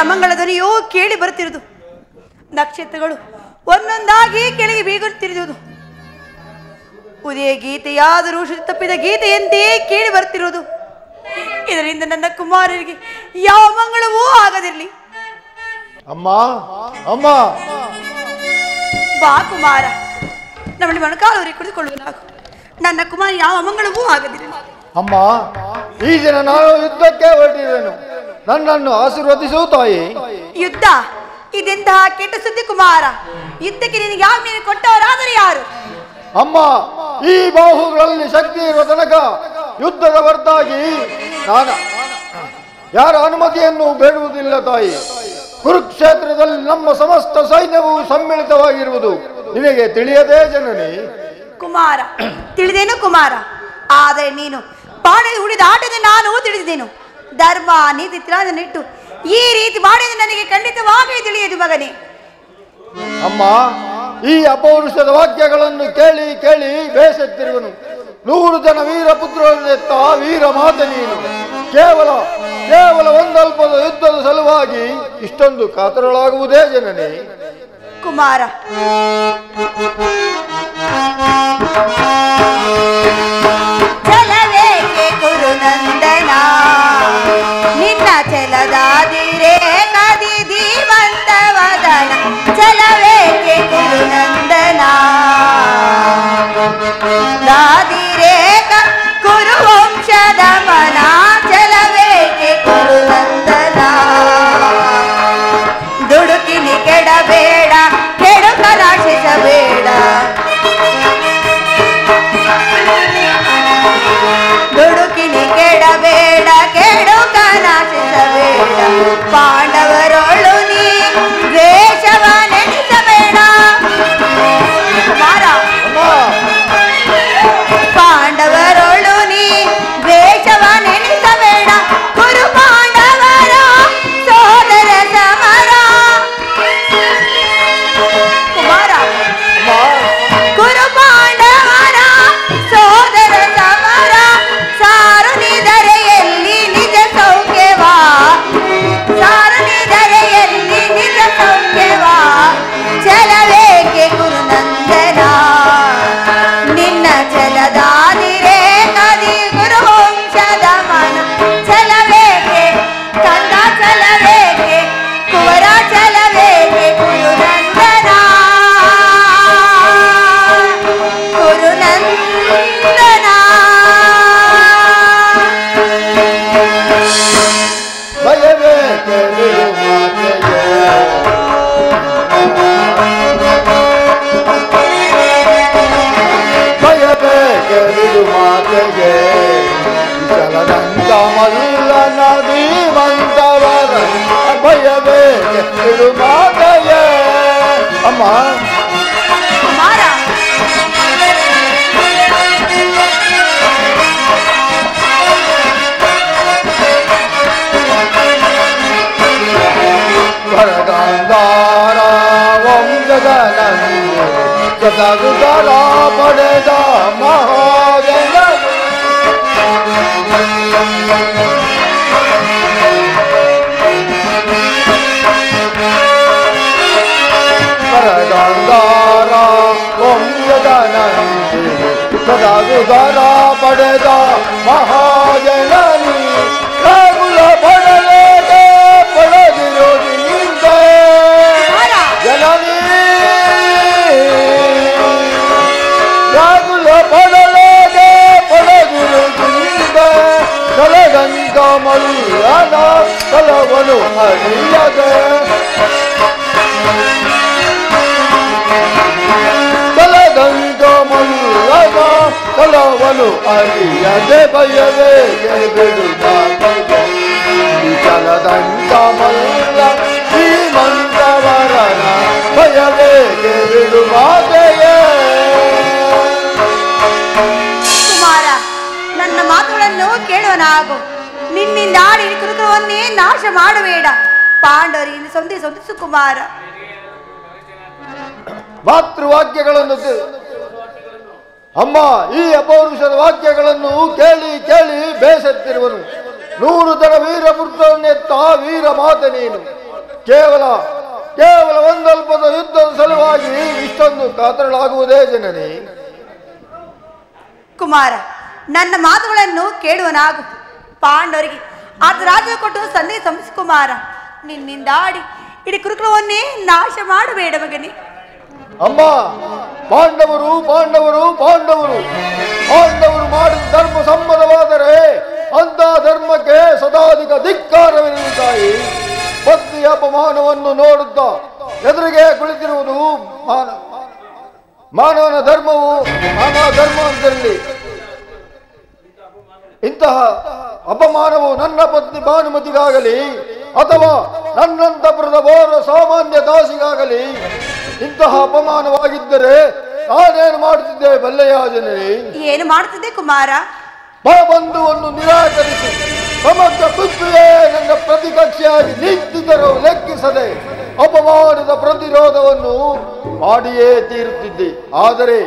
ಅಮಂಗಳ ಧ್ವನಿಯೋ ಕೇಳಿ ಬರುತ್ತಿರುವುದು. ನಕ್ಷತ್ರಗಳು ಒಂದೊಂದಾಗಿ ಕೆಳಗೆ ಬೀಗುತ್ತಿರುವುದು. ಉದಯ ಗೀತೆಯಾದರೂ ಶ್ರುತಿ ತಪ್ಪಿದ ಗೀತೆಯಂತೆಯೇ ಕೇಳಿ ಬರುತ್ತಿರುವುದು. ಇದರಿಂದ ನನ್ನ ಕುಮಾರರಿಗೆ ಯಾವ ಮಂಗಳವೂ ಆಗದಿರಲಿ. ಅಮ್ಮ ಅಮ್ಮ ಬಾ ಕುಮಾರ, ನಮ್ಮಲ್ಲಿ ಮೊಣಕಾಲೂರಿ ಕುಳಿತುಕೊಳ್ಳುವ ನಾವು. ನನ್ನ ಕುಮಾರ ಯಾವ ಮಂಗಳವೂ ಆಗದಿರಲಿ. ಅಮ್ಮ, ಈ ದಿನ ನಾನು ಯುದ್ಧಕ್ಕೆ ಹೊರಟಿರುವೆನು, ನನ್ನನ್ನು ಆಶೀರ್ವದಿಸು ತಾಯಿ. ಯುದ್ಧ? ಇದೆಂತಹ ಕೆಟ್ಟ ಸುದ್ದಿ ಕುಮಾರ. ಯುದ್ಧಕ್ಕೆ ನಿನಗೆ ಯಾವ ಮೇಲೆ ಕೊಟ್ಟವರಾದರೆ ಯಾರು? ಅಮ್ಮ, ಈ ಬಾಹುಗಳಲ್ಲಿ ಶಕ್ತಿ ಇರುವ ತನಕ ಯುದ್ಧದ ಹೊರತಾಗಿ ನಾನು ಯಾರ ಅನುಮತಿಯನ್ನು ಬೇಡುವುದಿಲ್ಲ ತಾಯಿ. ಕುರುಕ್ಷೇತ್ರದಲ್ಲಿ ನಮ್ಮ ಸಮಸ್ತ ಸೈನ್ಯವು ಸಮ್ಮಿಳಿತವಾಗಿರುವುದು ನಿನಗೆ ತಿಳಿಯದೇ ಜನನಿ? ಕುಮಾರ, ತಿಳಿದೇನು ಕುಮಾರ. ಆದರೆ ನೀನು ಬಾಣೆ ಹುಡಿದ ಆಟದ ನಾನು ತಿಳಿದಿದ್ದೇನು. ಧರ್ಮ ನೀತಿ ತಿಳದನ್ನಿಟ್ಟು ಈ ರೀತಿ ಮಾಡಿದ ನನಗೆ ಖಂಡಿತವಾಗಿ ತಿಳಿಯದು ಮಗನೇ. ಅಮ್ಮ, ಈ ಅಪೌರುಷದ ವಾಕ್ಯಗಳನ್ನು ಕೇಳಿ ಕೇಳಿ ಬೇಸತ್ತಿರುವನು. 100 ಜನ ವೀರಪುತ್ರರನ್ನೆತ್ತ ವೀರ ಮಾತೆ ನೀನು. ಕೇವಲ ಒಂದಲ್ಪದ ಯುದ್ಧದ ಸಲುವಾಗಿ ಇಷ್ಟೊಂದು ಕಾತರಳಾಗುವುದೇ ಜನನಿ? ಕುಮಾರ, ಛಲವೇಕೆ ಗುರುನಂದನ, ನಿನ್ನ ಛಲದಾದಿರೇ ಕದಿ ದೀವಂತವದನ. ಛಲವೇಕೆ ಗುರುನಂದನ, ದಾದಿರೇ ಕುರುವಂಶದ ಮನ. ಛಲವೇಕೆ ಗುರುನಂದನ, ದುಡುಕಿನಿ ಕೆಡಬೇಡ, ಕೆಡುಕ ನಾಶಿಸಬೇಡ. ದುಡುಕಿನಿ ಕೆಡಬೇಡ, ಕೆಡುಕ ನಾಶಿಸಬೇಡ. ಪಾಂಡವರೊಳು ನೀ ದ್ವೇಷವ ನೆನೆಸಬೇಡ. ಕುಮಾರ, ಪಾಂಡವರೊಳು ನೀ ದ್ವೇಷವ ನೆನೆಸಬೇಡ. ಕುರು ಪಾಂಡವರ ಸೋದರ ಸಮರ. ಕುಮಾರ, ಕುರು ಪಾಂಡವರ ಸೋದರ ಸಮರ. ಸಾರುನಿದರೆಯಲ್ಲಿ ನಿಜ ಸೌಖ್ಯವಾ, ಸಾರುನಿದರೆಯಲ್ಲಿ ನಿಜ ಸೌಖ್ಯವಾ. ಛಲವೇಕೆ ಗುರುನಂದನ, ನಿನ್ನ ಛಲದಾದಿರೇ ಕದಿ ಗುರುವಂಶದ ಮನ. ಛಲವೇಕೆ ಕಂದ, ಛಲವೇಕೆ ಕುವರ, ಛಲವೇಕೆ ಗುರುನಂದನ, ಗುರುನಂದನ. ಭಯವೇಕೆ ಬಿಡುಮಾತೆಯೇ, ಭಯವೇಕೆ ಬಿಡುಮಾತೆಯೇ. ಚಲದಂತ ಮಲ್ಲ ನದೀವಂತವರ ಭಯವೇಕೆ ಬಿಡುಮಾತೆಯೇ. ಅಮ್ಮ, ಕುಮಾರ, ವರಗಂಧಾರ ವಂಶದ ನಂದಿ ಸದಗುದರ ಪಡೆದ ಮಹಾಜನ. ವರಗಂಧಾರ ವಂಶದ ನಂದಿ ಸದಗುದರ ಪಡೆದ ಮಹಾಜನನಿ. ರಾಗುಲ ಪಡಲೇದೆ ಪಡೆದಿರೋದು ನಿಂದೆ ಜನನಿ. ರಾಗುಲ ಪಡಲೇದೆ ಪಡೆದಿರೋದು ನಿಂದೆ. ಕಲಗಂಗ ಮಲ್ಲನ ಕಲವನು ಅರಿಯದೆ, ಕಲಗಂಗ ಮಲ್ಲನ ಕಲವನು ಅರಿಯದೆ. ಭಯವೇಕೆ ಬಿಡುಮಾತೆಯೇ, ಚಲದಂತ ಮಲ್ಲ ಶ್ರೀಮಂತವರನ. ಭಯವೇಕೆ ಬಿಡುಮಾತೆಯೇ. ಕುಮಾರ, ನನ್ನ ಮಾತುಗಳನ್ನು ಕೇಳುವನಾಗು. ನಿನ್ನಿಂದ ಆಡಿ ಕುರುಕುವನ್ನೇ ನಾಶ ಮಾಡಬೇಡ. ಪಾಂಡವರಿಗೆ ಸಂಧಿಸು ಕುಮಾರ. ಮಾತೃವಾಕ್ಯಗಳನ್ನು ಅಮ್ಮ, ಈ ಅಪೌರುಷದ ವಾಕ್ಯಗಳನ್ನು ಕೇಳಿ ಕೇಳಿ ಬೇಸತ್ತಿರುವನು. 100 ಜನ ವೀರಪುತ್ರರನ್ನೆತ್ತ ವೀರ ಮಾತೆ ನೀನು. ಕೇವಲ ಕೇವಲ ಒಂದಲ್ಪದ ಯುದ್ಧದ ಸಲುವಾಗಿ ಇಷ್ಟೊಂದು ಕಾತರಳಾಗುವುದೇ ಜನನಿ? ಕುಮಾರ, ನನ್ನ ಮಾತುಗಳನ್ನು ಕೇಳುವನಾಗು. ಪಾಂಡವರಿಗೆ ಆತ ರಾಜ್ಯ ಕೊಟ್ಟು ಸಂದೇಶ ಸಂಸ್ಥೆ ಕುಮಾರ. ನಿನ್ನಿಂದಾಡಿ ಇಡೀ ಕುರುಕುಲವನ್ನೇ ನಾಶ ಮಾಡಬೇಡ ಮಗನೇ. ಅಮ್ಮ, ಪಾಂಡವರು ಪಾಂಡವರು ಪಾಂಡವರು ಪಾಂಡವರು ಮಾಡಿದ ಧರ್ಮ ಸಮ್ಮತವಾದರೆ ಅಂತ ಧರ್ಮಕ್ಕೆ ಸದಾಧಿಕ ಧಿಕ್ಕಾರವಿರಲಿ ತಾಯಿ. ಪತ್ನಿಯ ಅಪಮಾನವನ್ನು ನೋಡುತ್ತಾ ಎದುರಿಗೆ ಕುಳಿತಿರುವುದು ಮಾನವನ ಧರ್ಮವು ಮಾನವ ಧರ್ಮ ಅಂತಲ್ಲಿ. ಇಂತಹ ಅಪಮಾನವು ನನ್ನ ಪತ್ನಿ ಭಾನುಮತಿಗಾಗಲಿ ಅಥವಾ ನನ್ನಂತಪುರದ ಓರ್ವ ಸಾಮಾನ್ಯ ದಾಸಿಗಾಗಲಿ ಇಂತಹ ಅಪಮಾನವಾಗಿದ್ದರೆ ನಾನೇನು ಮಾಡುತ್ತಿದ್ದೆ ಬಲ್ಲೆಯ ಜನರೇ? ಏನು ಮಾಡುತ್ತಿದ್ದೆ ಕುಮಾರ? ಬಂಧುವನ್ನು ನಿರಾಕರಿಸಿ ಸಮಗ್ರ ಪುತ್ರಿಯೇ ನನ್ನ ಪ್ರತಿಕಕ್ಷೆಯಾಗಿ ನಿಂತಿದ್ದರೂ ಲೆಕ್ಕಿಸದೆ ಅಪಮಾನದ ಪ್ರತಿರೋಧವನ್ನು ಮಾಡಿಯೇ ತೀರುತ್ತಿದ್ದೆ. ಆದರೆ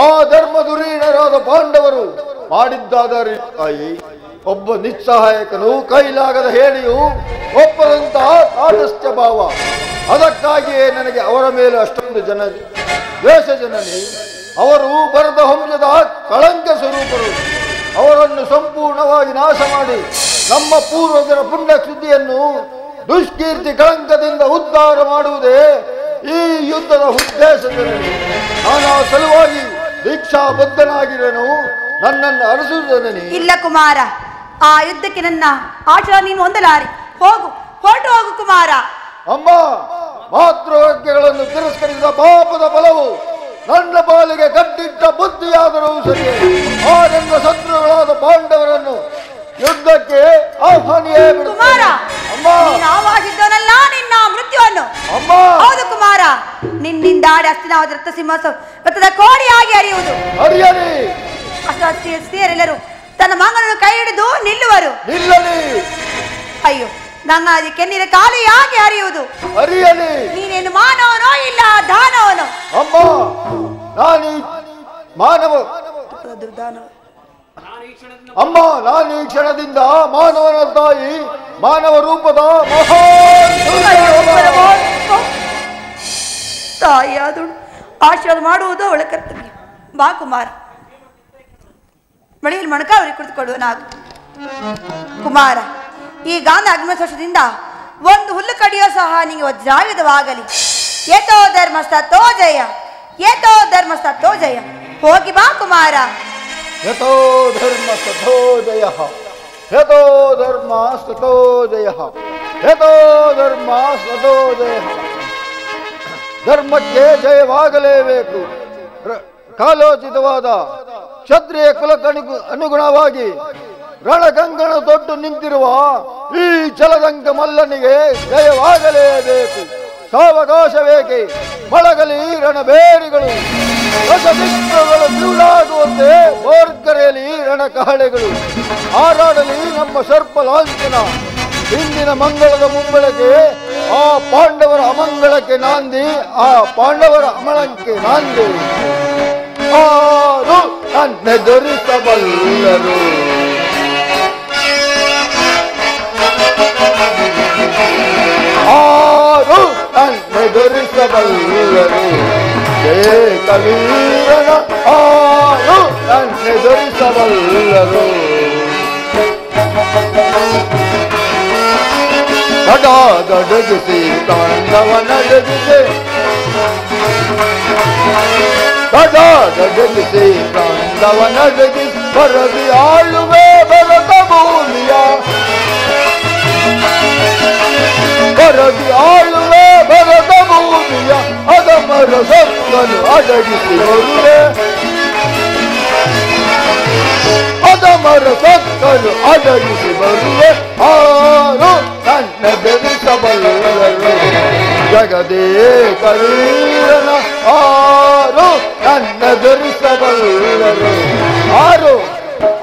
ಆ ಧರ್ಮ ಧುರೀಣರಾದ ಪಾಂಡವರು ಮಾಡಿದ್ದಾದರೆ ತಾಯಿ, ಒಬ್ಬ ನಿಸ್ಸಹಾಯಕನು ಕೈಲಾಗದ ಹೇಳಿಯು ಒಪ್ಪದಂತಹ ತಾಟಸ್ಥ್ಯ ಭಾವ. ಅದಕ್ಕಾಗಿಯೇ ನನಗೆ ಅವರ ಮೇಲೆ ಅಷ್ಟೊಂದು ದ್ವೇಷ ಜನನಿ. ಅವರು ಬರದ ವಂಶದ ಕಳಂಕ ಸ್ವರೂಪರು. ಅವರನ್ನು ಸಂಪೂರ್ಣವಾಗಿ ನಾಶ ಮಾಡಿ ನಮ್ಮ ಪೂರ್ವಜರ ಪುಣ್ಯ ಸುದ್ದಿಯನ್ನು ದುಷ್ಕೀರ್ತಿ ಕಳಂಕದಿಂದ ಉದ್ಧಾರ ಮಾಡುವುದೇ ಈ ಯುದ್ಧದ ಉದ್ದೇಶ ಜನನಿ. ನಾನು ಆ ಸಲುವಾಗಿ ದೀಕ್ಷಾಬದ್ಧನಾಗಿರನು. ನನ್ನನ್ನು ಅರಸುವುದನೇ. ಇಲ್ಲ ಕುಮಾರ, ಆ ಯುದ್ಧಕ್ಕೆ ನನ್ನ ಆಚರ ನೀನು ಹೊಂದಲಾರಿ. ಹೋಗು, ಹೊರಟು ಹೋಗು ಕುಮಾರ. ಅಮ್ಮ, ಮಾತೃವಾಕ್ಯಗಳನ್ನು ತಿರಸ್ಕರಿಸಿದ ಪಾಪದ ಫಲವು ನನ್ನ ಪಾಲಿಗೆ ಕಟ್ಟಿಟ್ಟ ಬುದ್ಧಿಯಾದರೂ ಸರಿಯೇ ಆ ನನ್ನ ಶತ್ರುಗಳಾದ ಪಾಂಡವರನ್ನು ಯುದ್ಧಕ್ಕೆ ಆಹ್ವಾನಿಯೇ ಕುಮಾರ. ಅಮ್ಮ, ಆವಾಸಿದ್ದವನಲ್ಲ ನಿನ್ನ ಮೃತ್ಯುವನ್ನು. ಅಮ್ಮ, ಹೌದು ಕುಮಾರ, ನಿನ್ನಿಂದಾಡಿ ಹಸ್ತಿನಾವತಿ ರಕ್ತ ಸಿಂಹಾಸ ರಕ್ತದ ಕೋಡಿಯಾಗಿ ಹರಿಯುವುದು. ಹರಿಯಲಿ. ಸ್ತ್ರೀಯರೆಲ್ಲರೂ ತನ್ನ ಮಗನನ್ನು ಕೈ ಹಿಡಿದು ನಿಲ್ಲುವರು. ನಿಲ್ಲಲಿ. ಅಯ್ಯೋ, ನನ್ನ ಅದಕ್ಕೆ ನೀರ ಕಾಲು ಯಾಕೆ ಹರಿಯುವುದು? ಹರಿಯಲಿ. ನೀನೇನು ಮಾನವನೋ ಇಲ್ಲ ದಾನವನೋ? ಅಮ್ಮ, ನಾನು ಮಾನವ. ಅಮ್ಮ, ನಾನು ಈ ಕ್ಷಣದಿಂದ ಮಾನವನ ತಾಯಿ, ಮಾನವ ರೂಪದ ಮಹಾನ್ ತಾಯಿಯಾದಳು ಆಶೀರ್ವಾದ ಮಾಡುವುದು ಅವಳ ಕರ್ತವ್ಯ. ಬಾ ಕುಮಾರ, ಮಳೆಯಲ್ಲಿ ಮೊಣಕಾವರಿ ಕುಳಿತುಕೊಳ್ಳುವ ನಾಗು. ಕುಮಾರ, ಈ ಗಾಂಧ ಅಗ್ನಿವರ್ಷದಿಂದ ಒಂದು ಹುಲ್ಲು ಕಡಿಯೋ ಸಹ ನಿಮಗೆ ವಜ್ರಾಯುಧವಾಗಲಿ. ಏತೋ ಧರ್ಮ ಸತೋ ಜಯ, ಏತೋ ಧರ್ಮ ಸತೋ ಜಯ. ಹೋಗಿ ಬಾ ಕುಮಾರ. ಯಥೋ ಧರ್ಮ ಸತೋ ಜಯ, ಯಥೋ ಧರ್ಮ ಸತೋ ಜಯ, ಯಥೋ ಧರ್ಮ ಸತೋ ಜಯ. ಧರ್ಮಕ್ಕೆ ಜಯವಾಗಲೇಬೇಕು. ಕಾಲೋಚಿತವಾದ ಕ್ಷತ್ರಿಯ ಕುಲಕ್ಕಣಿಗೂ ಅನುಗುಣವಾಗಿ ರಣಗಂಗಣ ದೊಡ್ಡ ನಿಂತಿರುವ ಈ ಛಲದಂಕ ಮಲ್ಲನಿಗೆ ಜಯವಾಗಲೇಬೇಕು. ಸಾವಕಾಶವೇಕೆ, ಮೊಳಗಲಿ ರಣಬೇರಿಗಳು, ರಸದಿಕ್ಕಗಳು ಬಿರುಳಾಗುವಂತೆ ಬೋರ್ಗರೆಯಲಿ ರಣಕಹಳೆಗಳು, ಹಾರಾಡಲಿ ನಮ್ಮ ಸರ್ಪ ಲಾಂಛನ. ಇಂದಿನ ಮಂಗಳದ ಮುಂಬಳಕೆ ಆ ಪಾಂಡವರ ಅಮಂಗಳಕ್ಕೆ ನಾಂದಿ, ಆ ಪಾಂಡವರ ಅಮಳಕ್ಕೆ ನಾಂದಿ. ಆರು ನನ್ನೆದುರಿಸಬಲ್ಲರು, ಆರು ನನ್ನೆದುರಿಸಬಲ್ಲರು. ಜಯ ಕವೀರನ ಆರು ನನ್ನೆದುರಿಸಬಲ್ಲರು. ಗಡಗಡಗಿಸಿ ತಾಂಡವ ನಡಗಿಸಿ, ಗಡಗಡಗಿಸಿ ತಾಂಡವ ನಡಗಿಸಿ, ಬರದಿ ಆಳುವೆ ಭರತ ಭೂಮಿಯ, ಬರದಿ ಆಳುವೆ ಭರತ ಭೂಮಿಯ. ಅದಮರ ಸಕ್ಕನು ಅಡಗಿಸಿ ಬರುವೆ, ಅದಮರ ಸಕ್ಕನು ಅಡಗಿಸಿ ಬರುವೆ. ಆರು ನನ್ನ ಬೆರೆಸಬಲ್ಲರು, ಜಗದೇ ಕವೀರನ ಆರು ನನ್ನ ಬೆರೆಸಬಲ್ಲರು. ಆರು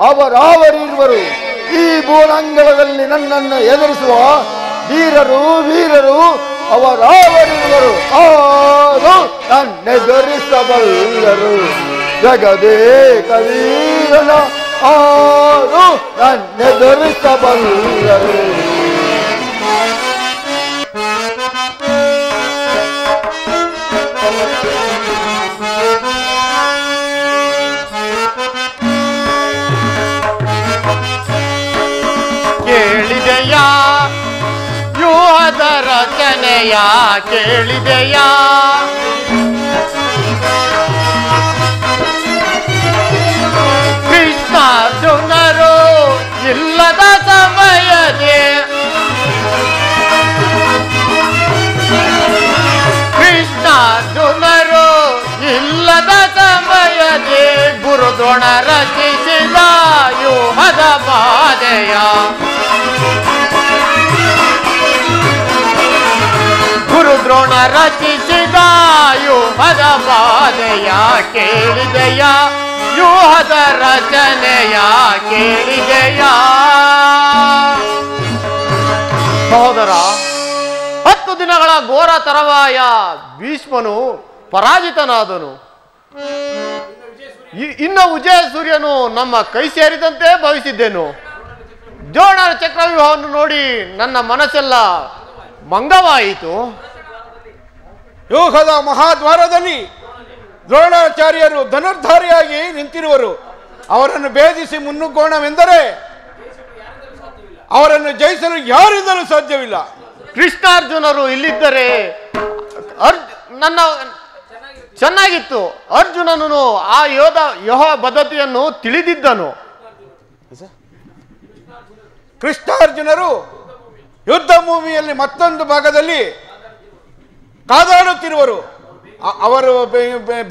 ಅವರಾವರಿರುವರು ಈ ಭೂರಂಗಳದಲ್ಲಿ ನನ್ನನ್ನು ಎದುರಿಸುವ ಧೀರರು ವೀರರು ಅವರಾವರಿರುವರು. ಆರು ನನ್ನೆದುರಿಸಬಲ್ಲರು, ಜಗದೇ ಕವೀರನ ಆರು ನನ್ನೆದುರಿಸಬಲ್ಲರು. ವ್ಯೂಹದ ರಚನೆಯ ಕೇಳಿದೆಯಾ? ಕೃಷ್ಣಾರ್ಜುನರು ಇಲ್ಲದ ಸಮಯದೇ ಕೃಷ್ಣಾರ್ಜುನರು ಇಲ್ಲದ ಸಮಯದೇ ಗುರುದ್ರೋಣ ರಚಿಸಿದ ವ್ಯೂಹದ ಬಾಧೆಯ ಗುರುದ್ರೋಣ ರಚಿಸಿದ ವ್ಯೂಹದ ಬಾಧೆಯ ಕೇಳಿದೆಯ ವ್ಯೂಹದ ರಚನೆಯ ಕೇಳಿದೆಯ? ಸಹೋದರ, 10 ದಿನಗಳ ಘೋರ ತರವಾಯ ಭೀಷ್ಮನು ಪರಾಜಿತನಾದನು. ಇನ್ನು ವಿಜಯ ಸೂರ್ಯನು ನಮ್ಮ ಕೈ ಸೇರಿದಂತೆ ಭಾವಿಸಿದ್ದೆನು. ದ್ರೋಣರ ಚಕ್ರವ್ಯೂಹವನ್ನು ನೋಡಿ ನನ್ನ ಮನಸ್ಸೆಲ್ಲ ಮಂಗವಾಯಿತು. ವ್ಯೂಹದ ಮಹಾದ್ವಾರದಲ್ಲಿ ದ್ರೋಣಾಚಾರ್ಯರು ಧನುರ್ಧಾರಿಯಾಗಿ ನಿಂತಿರುವರು. ಅವರನ್ನು ಭೇದಿಸಿ ಮುನ್ನುಗ್ಗೋಣವೆಂದರೆ ಅವರನ್ನು ಜಯಿಸಲು ಯಾರಿಂದಲೂ ಸಾಧ್ಯವಿಲ್ಲ. ಕೃಷ್ಣಾರ್ಜುನರು ಇಲ್ಲಿದ್ದರೆ ನನ್ನ ಚೆನ್ನಾಗಿತ್ತು. ಅರ್ಜುನನು ಆ ಯೋಹ ಪದ್ಧತಿಯನ್ನು ತಿಳಿದಿದ್ದನು. ಕೃಷ್ಣಾರ್ಜುನರು ಯುದ್ಧ ಭೂಮಿಯಲ್ಲಿ ಮತ್ತೊಂದು ಭಾಗದಲ್ಲಿ ಕಾದಾಡುತ್ತಿರುವರು. ಅವರು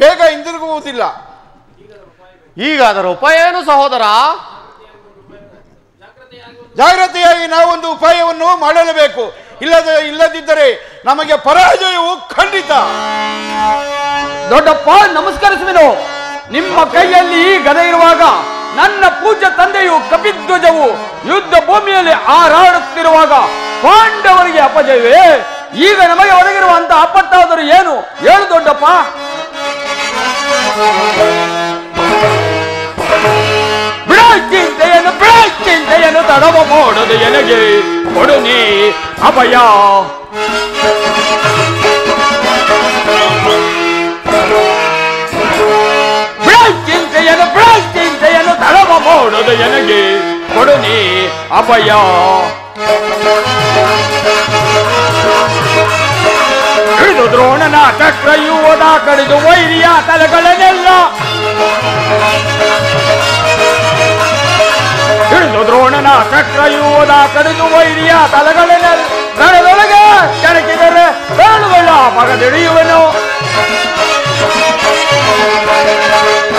ಬೇಗ ಹಿಂದಿರುಗುವುದಿಲ್ಲ. ಈಗ ಅದರ ಉಪಾಯ ಏನು ಸಹೋದರ? ಜಾಗ್ರತೆಯಾಗಿ ನಾವೊಂದು ಉಪಾಯವನ್ನು ಮಾಡಲೇಬೇಕು. ಇಲ್ಲದಿದ್ದರೆ ನಮಗೆ ಪರಾಜಯವು ಖಂಡಿತ. ದೊಡ್ಡಪ್ಪ, ನಮಸ್ಕರಿಸುವೆನು. ನಿಮ್ಮ ಕೈಯಲ್ಲಿ ಈ ಗದೆ ಇರುವಾಗ ನನ್ನ ಪೂಜ್ಯ ತಂದೆಯು ಕಪಿಧ್ವಜವು ಯುದ್ಧ ಭೂಮಿಯಲ್ಲಿ ಹಾರಾಡುತ್ತಿರುವಾಗ ಪಾಂಡವರಿಗೆ ಅಪಜಯವೇ? ಈಗ ನಮಗೆ ಒದಗಿರುವಂತ ಆಪತ್ತಾದರೂ ಏನು ಹೇಳು ದೊಡ್ಡಪ್ಪ. ಚಿಂತೆಯನ್ನು ತಡವ ಮಾಡೋದು ಎನಗೆ ಕೊಡು ನೀ ಅಭಯ. ಚಿಂತೆಯನ್ನು ತಡವ ಮಾಡೋದು ಎನಗೆ ಕೊಡು ನೀ ಅಭಯ. ಹಿಡಿದು ದ್ರೋಣನ ಚಕ್ರವ್ಯೂಹದ ಕಡಿದು ವೈರಿಯ ತಲೆಗಳನ್ನೆಲ್ಲ ಹಿಡಿದು ದ್ರೋಣನ ಚಕ್ರವ್ಯೂಹದ ಕಡಿದು ವೈರಿಯ ತಲೆಗಳನ್ನೆಲ್ಲ ರಣದೊಳಗೆ ಕೆಣಕಿದರೆ ಬೇಳುಗಳ ಮಗದಿಡಿಯುವನು.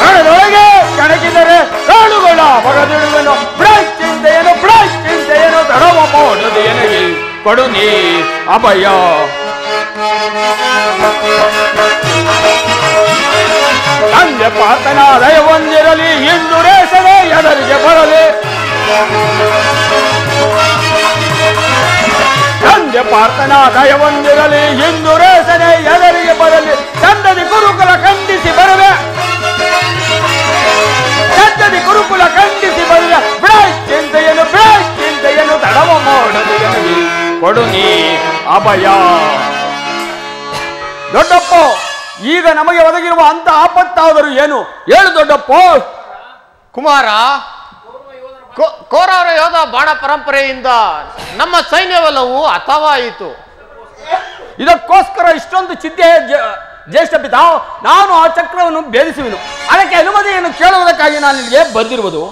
ರಣದೊಳಗೆ ಕೆಣಕಿದರೆ ಬೇಳುಗಳ ಮಗದಿಡುವನು. ಚಿಂತೆಯನ್ನು ತಡವ ಮಾಡೋದು ಎನಗೆ ಕೊಡು ನೀ ಅಭಯ. ತಂದೆ ಪಾತನ ದಯವೊಂದಿರಲಿ ಎಂದು ರೇಸದೆ ಎದರಿಗೆ ಬರಲಿ. ತಂದೆ ಪಾರ್ಥನ ದಯವೊಂದಿರಲಿ ಎಂದು ರೇಸದೆ ಎದರಿಗೆ ಬರಲಿ. ತಂದದಿ ಗುರುಕುಲ ಖಂಡಿಸಿ ಬರುವೆ. ತಂದದಿ ಗುರುಕುಲ ಖಂಡಿಸಿ ಬರುವೆ. ಚಿಂತೆಯನ್ನು ತಡವ ಮಾಡಲು ಎನಗೆ ಕೊಡು ನೀ ಅಭಯ. ದೊಡ್ಡಪ್ಪ, ಈಗ ನಮಗೆ ಒದಗಿರುವ ಅಂತ ಆಪತ್ತಾದರೂ ಏನು ಹೇಳು ದೊಡ್ಡಪ್ಪ. ಕುಮಾರ, ಕೌರವರ ಯೋಧ ಬಾಣ ಪರಂಪರೆಯಿಂದ ನಮ್ಮ ಸೈನ್ಯವೆಲ್ಲವೂ ಹತವಾಯಿತು. ಇದಕ್ಕೋಸ್ಕರ ಇಷ್ಟೊಂದು ಚಿಂತೆ ಜ್ಯೇಷ್ಠ ಪಿತಾ. ನಾನು ಆ ಚಕ್ರವನ್ನು ಭೇದಿಸುವೆನು. ಅದಕ್ಕೆ ಅನುಮತಿಯನ್ನು ಕೇಳುವುದಕ್ಕಾಗಿ ನಾನು ಇಲ್ಲಿಗೆ ಬಂದಿರುವುದು.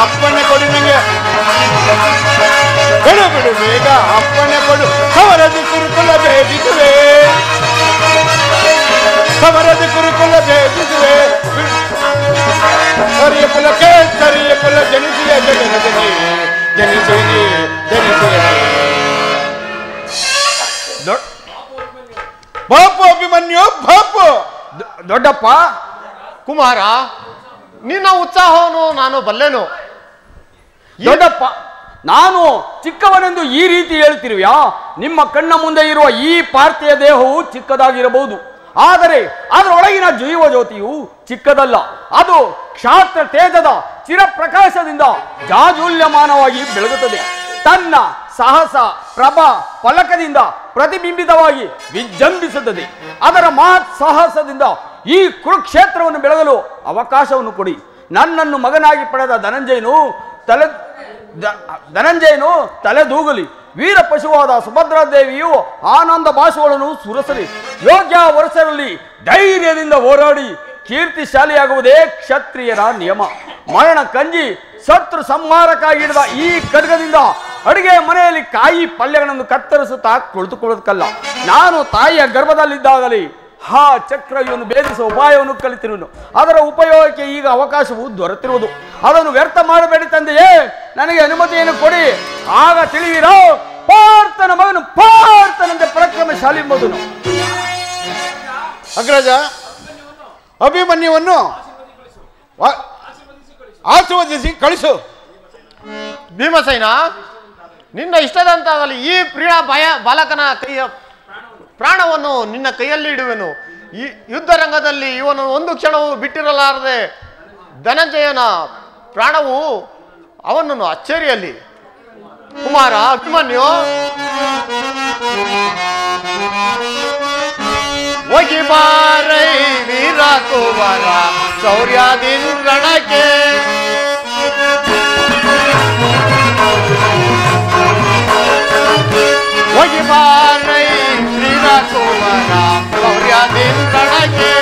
ಅಪ್ಪಣೆ ಕೊಡಿ ನಂಗೆ, ಬಿಡು ಬೇಗ ಅಪ್ಪಣೆ ಕೊಡು. ಸಮರದಿ ಕುರುಕುಲ ಭೇದಿಸುವೆ, ಸಮರದಿ ಕುರುಕುಲ ಭೇದಿಸುವೆ. ಸರಿಯ ಕುಲಕ್ಕೆ ಸರಿಯ ಕುಲ ಜನಿಸಿಯ ಜಗನದಲ್ಲಿ ಜನಿಸೇನೆ ಜನಿಸೇನೆ. ಬಾಪು ಅಭಿಮನ್ಯು ಬಾಪು. ದೊಡ್ಡಪ್ಪ, ಕುಮಾರ, ನಿನ್ನ ಉತ್ಸಾಹವನ್ನು ನಾನು ಬಲ್ಲೆನು. ದೊಡ್ಡಪ್ಪ, ನಾನು ಚಿಕ್ಕವನೆಂದು ಈ ರೀತಿ ಹೇಳ್ತಿರುವ್ಯಾ? ನಿಮ್ಮ ಕಣ್ಣ ಮುಂದೆ ಇರುವ ಈ ಪಾರ್ಥಿವ ದೇಹವು ಚಿಕ್ಕದಾಗಿರಬಹುದು, ಆದರೆ ಅದರೊಳಗಿನ ಜೀವ ಜ್ಯೋತಿಯು ಚಿಕ್ಕದಲ್ಲ. ಅದು ಕ್ಷಾತ್ರ ತೇಜದ ಚಿರಪ್ರಕಾಶದಿಂದ ಜಾಜೂಲ್ಯಮಾನವಾಗಿ ಬೆಳಗುತ್ತದೆ. ತನ್ನ ಸಾಹಸ ಪ್ರಭ ಫಲಕದಿಂದ ಪ್ರತಿಬಿಂಬಿತವಾಗಿ ವಿಜೃಂಭಿಸುತ್ತದೆ. ಅದರ ಮಹತ್ ಸಾಹಸದಿಂದ ಈ ಕುರುಕ್ಷೇತ್ರವನ್ನು ಬೆಳಗಲು ಅವಕಾಶವನ್ನು ಕೊಡಿ. ನನ್ನನ್ನು ಮಗನಾಗಿ ಪಡೆದ ಧನಂಜಯನು ತಲೆದೂಗಲಿ. ವೀರ ಪಶುವಾದ ಸುಭದ್ರಾದೇವಿಯು ಆನಂದ ಭಾಷೆಗಳನ್ನು ಸುರಸಲಿ. ಯೋಗ್ಯ ವರ್ಷದಲ್ಲಿ ಧೈರ್ಯದಿಂದ ಹೋರಾಡಿ ಕೀರ್ತಿಶಾಲಿಯಾಗುವುದೇ ಕ್ಷತ್ರಿಯರ ನಿಯಮ. ಮರಣ ಕಂಜಿ ಶತ್ರು ಸಂಹಾರಕ್ಕಾಗಿಡಿದ ಈ ಖಡ್ಗದಿಂದ ಅಡಿಗೆ ಮನೆಯಲ್ಲಿ ಕಾಯಿ ಪಲ್ಯಗಳನ್ನು ಕತ್ತರಿಸುತ್ತಾ ಕುಳಿತುಕೊಳ್ಳೋದಕ್ಕಲ್ಲ. ನಾನು ತಾಯಿಯ ಗರ್ಭದಲ್ಲಿದ್ದಾಗಲೇ ಹಾ ಚಕ್ರವನ್ನು ಭೇದಿಸುವ ಉಪಾಯವನ್ನು ಕಲಿತಿರುವನು. ಅದರ ಉಪಯೋಗಕ್ಕೆ ಈಗ ಅವಕಾಶವು ದೊರೆತಿರುವುದು. ಅದನ್ನು ವ್ಯರ್ಥ ಮಾಡಬೇಡಿ ತಂದೆಯೇ, ನನಗೆ ಅನುಮತಿಯನ್ನು ಕೊಡಿ. ಆಗ ತಿಳಿಯಿರೋ, ಪಾರ್ಥನ ಮಗನು ಪಾರ್ಥನಂತೆ ಪರಾಕ್ರಮಶಾಲಿ ಎಂಬುದನ್ನು. ಅಗ್ರಜ, ಅಭಿಮನ್ಯುವನ್ನು ಆಶೀರ್ವದಿಸಿ ಕಳಿಸು. ಭೀಮಸೇನ, ನಿನ್ನ ಇಷ್ಟದಂತಾಗಲಿ. ಈ ಪ್ರಿಯ ಬಾಲಕನ ಕೈಯ ಪ್ರಾಣವನ್ನು ನಿನ್ನ ಕೈಯಲ್ಲಿ ಇಡುವೆನು. ಈ ಯುದ್ಧ ರಂಗದಲ್ಲಿ ಇವನು ಒಂದು ಕ್ಷಣವೂ ಬಿಟ್ಟಿರಲಾರದೆ ಧನಂಜಯನ ಪ್ರಾಣವು ಅವನನ್ನು ಅಚ್ಚರಿಯಲ್ಲಿ. ಕುಮಾರ ಅಭಿಮನ್ಯು, ಹೋಗಿ ಬಾರೈ ವೀರ ಕುವರ ಶೌರ್ಯದಿಂದಣಕ್ಕೆ. ಹೋಗಿ ಬಾರೈ ವೀರ ಕುವರ ಶೌರ್ಯದಿಂದಣಕ್ಕೆ.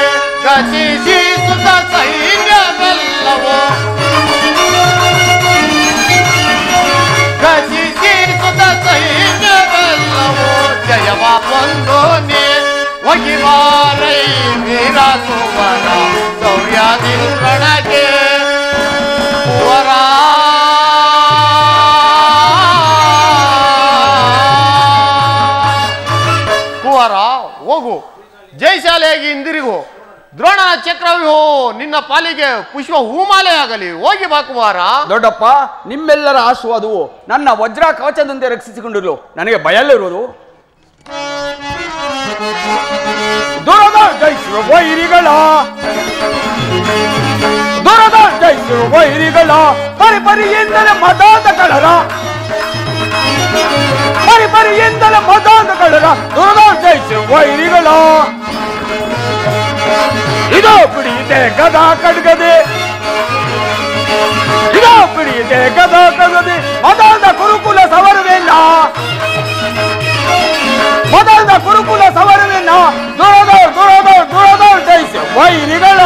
ಗತಿಸಿ ಸುತ ಸೈನ್ಯವೆಲ್ಲವೋ ಗತಿಸಿ ಸುತ ಸೈನ್ಯವೆಲ್ಲವೋ ಜಯವ ಒಂದೋನೆ. ಹೋಗಿ ಬಾರೈ ವೀರ ಕುವರ ಶೌರ್ಯದಿಂದಣಕ್ಕೆ. ಕುವರ ಹೋಗು, ಜಯಶಾಲೆಯಾಗಿ ಹಿಂದಿರುಗು. ದ್ರೋಣ ಚಕ್ರವ್ಯೂಹ ನಿನ್ನ ಪಾಲಿಗೆ ಪುಷ್ಪ ಹೂಮಾಲೆಯಾಗಲಿ. ಹೋಗಿ ಬಾ ಕುಮಾರ. ದೊಡ್ಡಪ್ಪ, ನಿಮ್ಮೆಲ್ಲರ ಆಶೀರ್ವಾದವು ನನ್ನ ವಜ್ರ ಕವಚದಂತೆ ರಕ್ಷಿಸಿಕೊಂಡಿರಲು ನನಗೆ ಭಯಲ್ಲಿರುವುದು. ದುರದ ಜಯಿಸುವ ವೈರಿಗಳ ಪರಿಪರಿಯಿಂದಲೇ ಮದಾಂಧಗಳರ ಪರಿಪರಿಯಿಂದಲೇ ಮದಾಂಧಗಳರ ದುರದ ಜಯಿಸುವ ವೈರಿಗಳ. ಇದೋ ಬಿಡಿದೆ ಗದಾ ಕಡ್ಗದೆ, ಇದೋ ಬಿಡಿದೆ ಗದಾ ಕಡ್ಗದೆ. ಮದಾಂಧ ಕುರುಕುಲ ಸವರವೇನ, ಮದಾಂಧ ಕುರುಕುಲ ಸವರವೇನ. ದುರದ ಜಯಿಸುವ ವೈರಿಗಳ.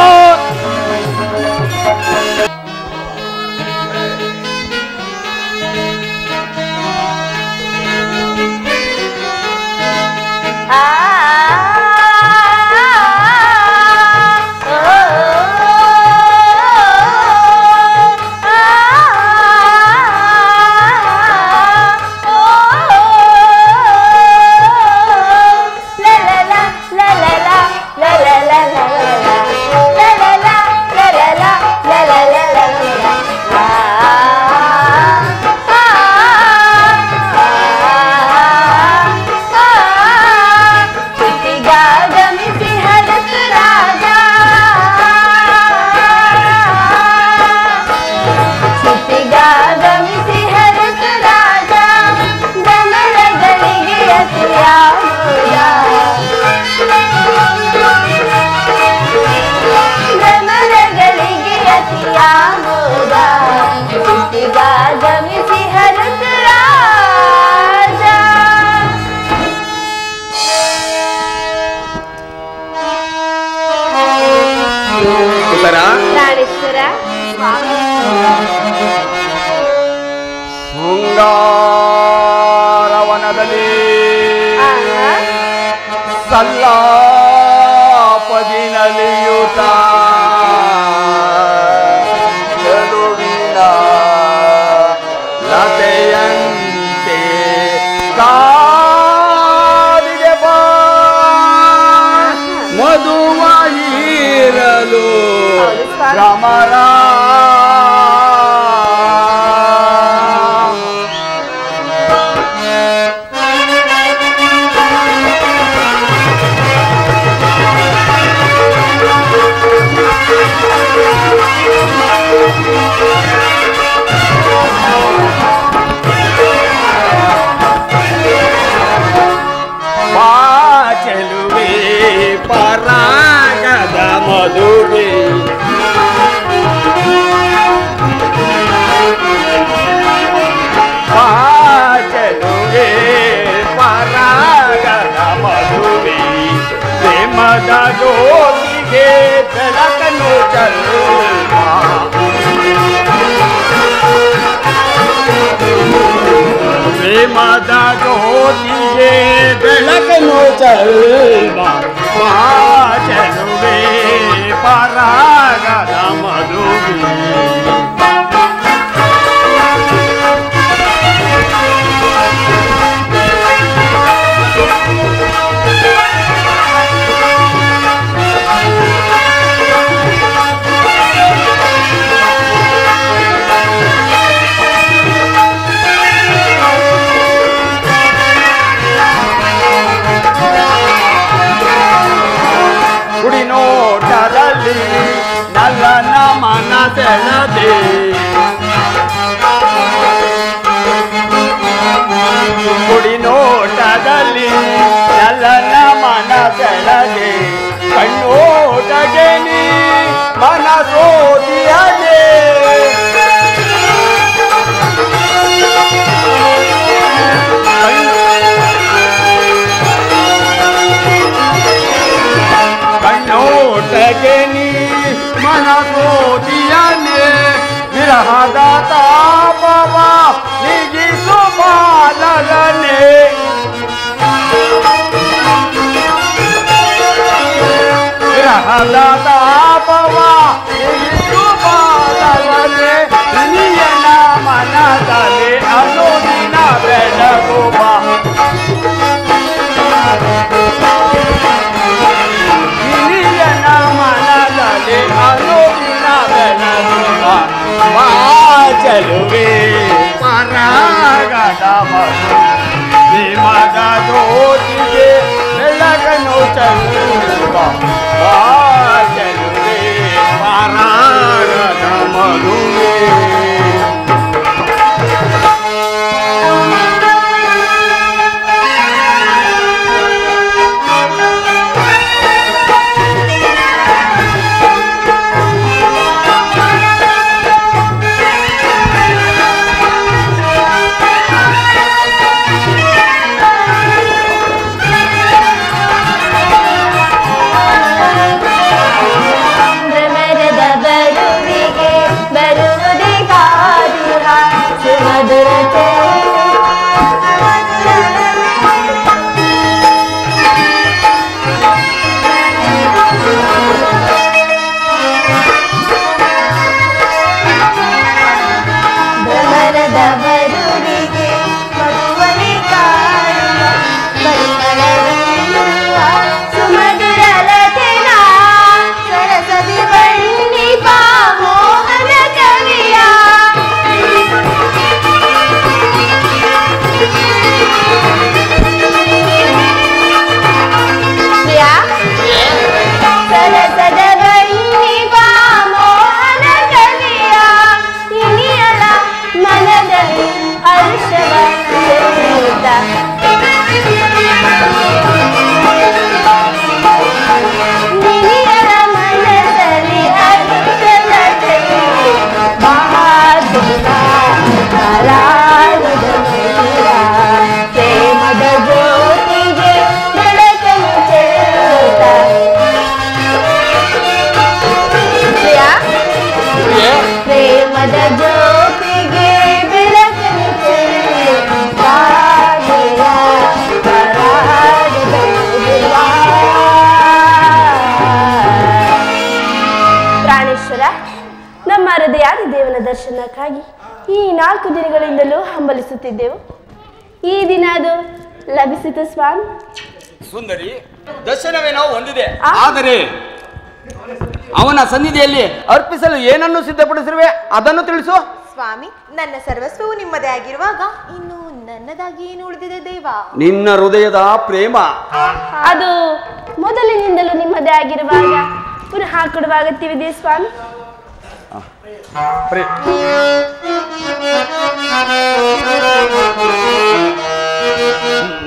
ಶೃಂಗಾರವನದಲ್ಲಿ ಸಲ್ಲಾಪದಿ ನಲಿಯುತ್ತ ಗೆಲುವಿನ ಲತೆಯಂತೆ ಕಾದಿಗೆ ಬಾ ಮಧುಮಹಿರಲು ಭ್ರಮರ ಪ್ರೇಮದ ಜ್ಯೋತಿಗೆ ಬೆಳಕನ್ನು ಚೆಲ್ಲುವ ಪ್ರೇಮದ ಜ್ಯೋತಿಗೆ ಬೆಳಕನ್ನು ಚೆಲ್ಲುವ ಚೆಲುವೆ ಪರಾಗದ ಮಧುವೆ ಕುಡಿನೋಟದಲ್ಲಿ ನಲ್ಲನ ಮನ ಸೆಳೆದೆ ಕುಡಿನೋಟದಲ್ಲಿ ನಲ್ಲನ ಮನ ಸೆಳೆದೆ ಕಣ್ಣೋಟಗೆ ನೀ ಮನ ಸೋದಿಯದೆ ಕಣ್ಣೋಟಗೆ ನೀ ಮನ ಸೋದಿಯನೆ ವಿರಹದ ತಾಪವ ನೀಗಿಸು ಬಾಲನೆ ವಿರಹದ ತಾಪವ ನೀಗಿಸು ಬಾಲನೆ ನಿಯನ ಮನದಲ್ಲಿ ಅನುದಿನ ಬೆಳಗುವ ನಿಯನ ಮನದಲ್ಲಿ ಅನುದಿನ ಬೆಳಗುವ ಚೆಲುವೆ ಪರಾಗದ ಮಧು ಪ್ರೇಮದ ಜ್ಯೋತಿಗೆ ಬೆಳಕನ್ನು ಚೆಲ್ಲುವ ಚೆಲುವೆ ಪರಾಗದ ಮಧುವೆ ದರ್ಶನಕ್ಕಾಗಿ ಈ 4 ದಿನಗಳಿಂದಲೂ ಹಂಬಲಿಸುತ್ತಿದ್ದೆವು. ಈ ದಿನ ಅದು ಲಭಿಸಿತು ಸ್ವಾಮಿ. ಸುಂದರಿ, ದರ್ಶನವೇನೋ ಹೊಂದಿದೆ, ಆದರೆ ಅವನ ಸನ್ನಿಧಿಯಲ್ಲಿ ಅರ್ಪಿಸಲು ಏನನ್ನು ಸಿದ್ಧಪಡಿಸಿರುವೆ ಅದನ್ನು ತಿಳಿಸು. ಸ್ವಾಮಿ, ನನ್ನ ಸರ್ವಸ್ವವು ನಿಮ್ಮದೇ ಆಗಿರುವಾಗ ಇನ್ನು ನನ್ನದಾಗಿ ಏನು ಉಳಿದಿದೆ ದೇವ? ನಿನ್ನ ಹೃದಯದ ಪ್ರೇಮ ಅದು ಮೊದಲಿನಿಂದಲೂ ನಿಮ್ಮದೇ ಆಗಿರುವಾಗ ಪುನಃ ಕೊಡುವ ಅಗತ್ಯವಿದೆ ಸ್ವಾಮಿ.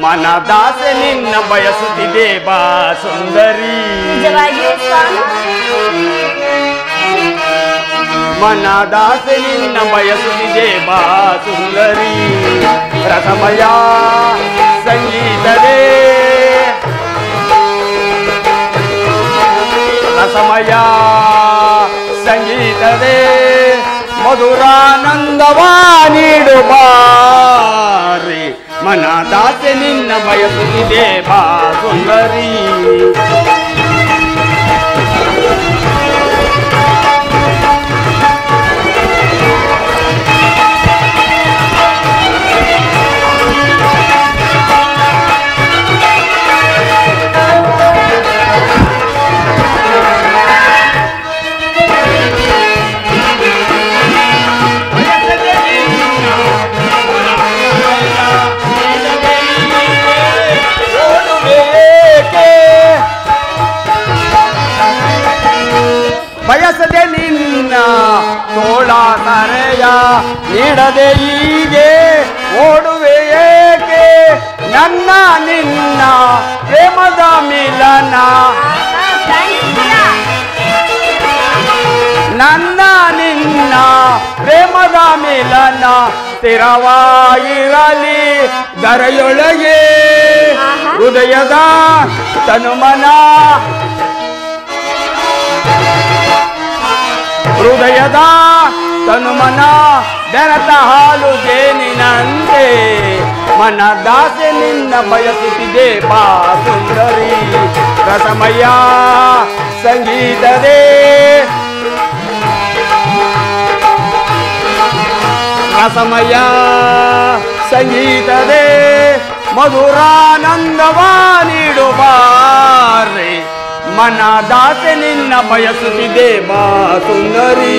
ಮನದಾಸೆ ನಿನ್ನ ಬಯಸುತ್ತಿದೆ ಬಾ ಸುಂದರಿ. ನಿಜವಾಗಿಯೂ ಸ್ವಾಮಿ. ಮನದಾಸೆ ನಿನ್ನ ಬಯಸುತ್ತಿದೆ ಬಾ ಸುಂದರಿ. ರಸಮಯ ಸಂಗೀತವೇ ರಸಮಯ ಸಂಗೀತದೇ ಮಧುರಾನಂದವ ನೀಡುಬಾರಿ ಮನದಾಸೆ ನಿನ್ನ ಬಯಸುತ್ತಿದೆ ಬಾ ಸುಂದರಿ ಬಯಸದೆ ನಿನ್ನ ತೋಳ ತರೆಯ ನೀಡದೆ ಹೀಗೆ ಓಡುವೆ ಏಕೆ ನನ್ನ ನಿನ್ನ ಪ್ರೇಮದ ಮಿಲನ ನನ್ನ ನಿನ್ನ ಪ್ರೇಮದ ಮಿಲನ ಸ್ಥಿರವಾಗಿರಲಿ ಧರೆಯೊಳಗೆ ಹೃದಯದ ತನುಮನ ಹೃದಯದ ತನುಮನ ಬೆರತ ಹಾಲು ಜೇನಿನಂತೆ ಮನದಾಸೆ ನಿನ್ನ ಬಯಸುತ್ತಿದೆ ಬಾ ಸುಂದರಿ ರಸಮಯ ಸಂಗೀತದೇ ರಸಮಯ ಸಂಗೀತದೇ ಮಧುರಾನಂದವ ನೀಡುಬಾರೆ ಮನದಾಸೆ ನಿನ್ನ ಬಯಸುತ್ತಿದೆ ಬಾ ಸುಂದರಿ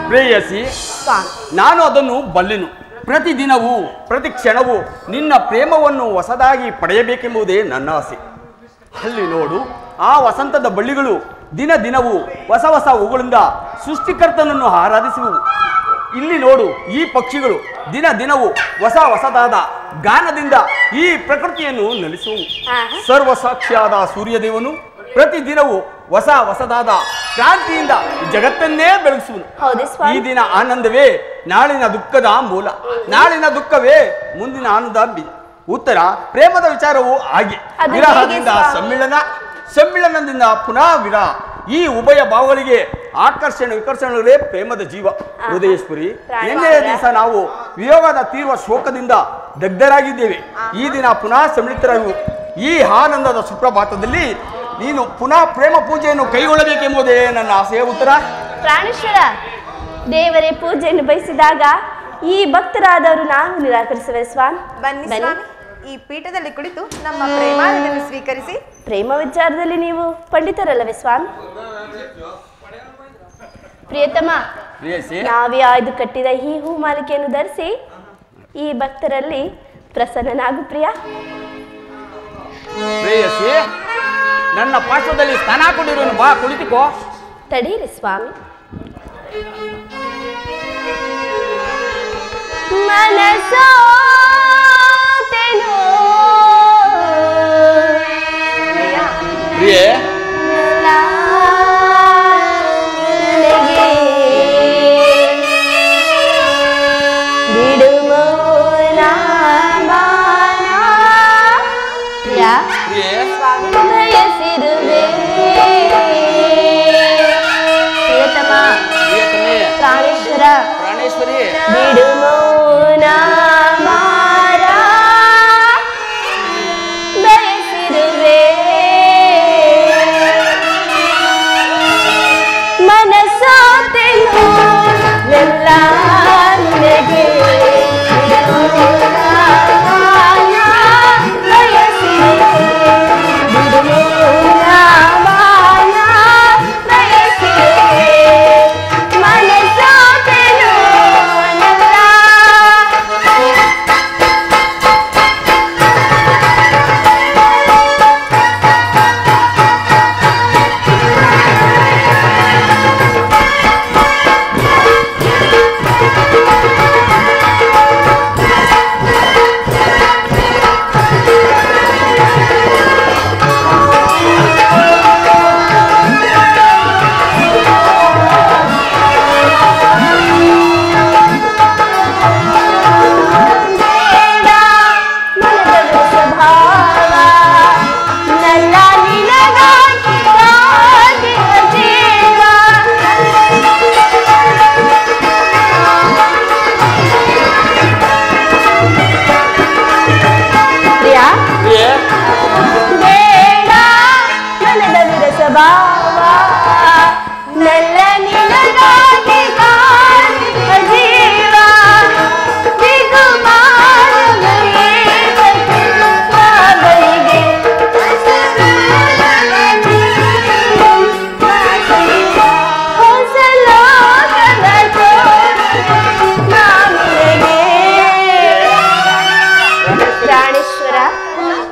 ಪ್ರೇಯಸಿ, ನಾನು ಅದನ್ನು ಬಲ್ಲೆನು. ಪ್ರತಿದಿನವೂ ಪ್ರತಿ ಕ್ಷಣವೂ ನಿನ್ನ ಪ್ರೇಮವನ್ನು ಹೊಸದಾಗಿ ಪಡೆಯಬೇಕೆಂಬುದೇ ನನ್ನ ಆಸೆ. ಅಲ್ಲಿ ನೋಡು, ಆ ವಸಂತದ ಬಳ್ಳಿಗಳು ದಿನ ದಿನವೂ ಹೊಸ ಹೊಸ ಹೂಗಳಿಂದ ಸೃಷ್ಟಿಕರ್ತನನ್ನು ಆರಾಧಿಸುವು. ಇಲ್ಲಿ ನೋಡು, ಈ ಪಕ್ಷಿಗಳು ದಿನ ದಿನವೂ ಹೊಸ ಹೊಸದಾದ ಗಾನದಿಂದ ಈ ಪ್ರಕೃತಿಯನ್ನು ನಲಿಸುವು. ಸರ್ವಸಾಕ್ಷಿಯಾದ ಸೂರ್ಯದೇವನು ಪ್ರತಿದಿನವೂ ಹೊಸ ಹೊಸದಾದ ಕ್ರಾಂತಿಯಿಂದ ಜಗತ್ತನ್ನೇ ಬೆಳಗಿಸುವನು. ಈ ದಿನ ಆನಂದವೇ ನಾಳಿನ ದುಃಖದ ಮೂಲ, ನಾಳಿನ ದುಃಖವೇ ಮುಂದಿನ ಆನಂದ ಉತ್ತರ. ಪ್ರೇಮದ ವಿಚಾರವು ಹಾಗೆ. ವಿರಹದಿಂದ ಸಮ್ಮಿಳನ, ಸಮ್ಮಿಳನದಿಂದ ಪುನಃ ವಿರಹ. ಈ ಉಭಯ ಭಾವಗಳಿಗೆ ಆಕರ್ಷಣೆ ವಿಕರ್ಷಣೆಗಳೇ ಪ್ರೇಮದ ಜೀವ. ಹೃದಯೇಶ್ವರಿ, ನಿನ್ನೆಯ ದಿವಸ ನಾವು ವಿಯೋಗದ ತೀವ್ರ ಶೋಕದಿಂದ ದಗ್ಧರಾಗಿದ್ದೇವೆ. ಈ ದಿನ ಪುನಃ ಸಮ್ಮಿಳಿತರಾಗುವು. ಈ ಆನಂದದ ಸುಪ್ರಭಾತದಲ್ಲಿ ನೀನು ಪುನಃ ಪ್ರೇಮ ಪೂಜೆಯನ್ನು ಕೈಗೊಳ್ಳಬೇಕೆಂಬುದೇ ನನ್ನ ಆಸೆಯ ಉತ್ತರ. ಪ್ರಾಣೇಶ್ವರ, ದೇವರೇ ಪೂಜೆಯನ್ನು ಬಯಸಿದಾಗ ಈ ಭಕ್ತರಾದವರು ನಾನು ನಿರಾಕರಿಸುವೆ ಸ್ವಾಮಿ. ಬನ್ನಿ ಸ್ವಾಮಿ, ಈ ಪೀಠದಲ್ಲಿ ಕುಳಿತು ನಮ್ಮ ಪ್ರೇಮಾನಂದವನ್ನು ಸ್ವೀಕರಿಸಿ. ಪ್ರೇಮ ವಿಚಾರದಲ್ಲಿ ನೀವು ಪಂಡಿತರಲ್ಲವೇ ಸ್ವಾಮಿ? ಪ್ರಿಯತಮ, ನಾವೇ ಆಯ್ದು ಕಟ್ಟಿದ ಈ ಹೂ ಮಾಲಿಕೆಯನ್ನು ಧರಿಸಿ ಈ ಭಕ್ತರಲ್ಲಿ ಪ್ರಸನ್ನನಾಗು ಪ್ರಿಯ. ಪ್ರೇಯಸಿ, ನನ್ನ ಪಾರ್ಶ್ವದಲ್ಲಿ ಸ್ಥಾನ ಕೊಟ್ಟಿರೋನು, ಬಾ ಕುಳಿತುಕೋ. ತಡೀರಿ ಸ್ವಾಮಿ. ಮನಸೋತೆನೋ ಪ್ರಿಯೆ ಪ್ರಾಣೇಶ್ವರಿ ಬಿಡುಮೌನ ಮಾರ ಬಯಸಿರುವೆ ಮನಸೋತೆನು ಎಲ್ಲ ನಿನಗೆ ಬಿಡುಮೌನ ಮಾರ ಬಯಸಿರುವೆ ಬಿಡುಮೌನ ಮಾರ ಬಯಸಿರುವೆ ಮನಸೋತೆನು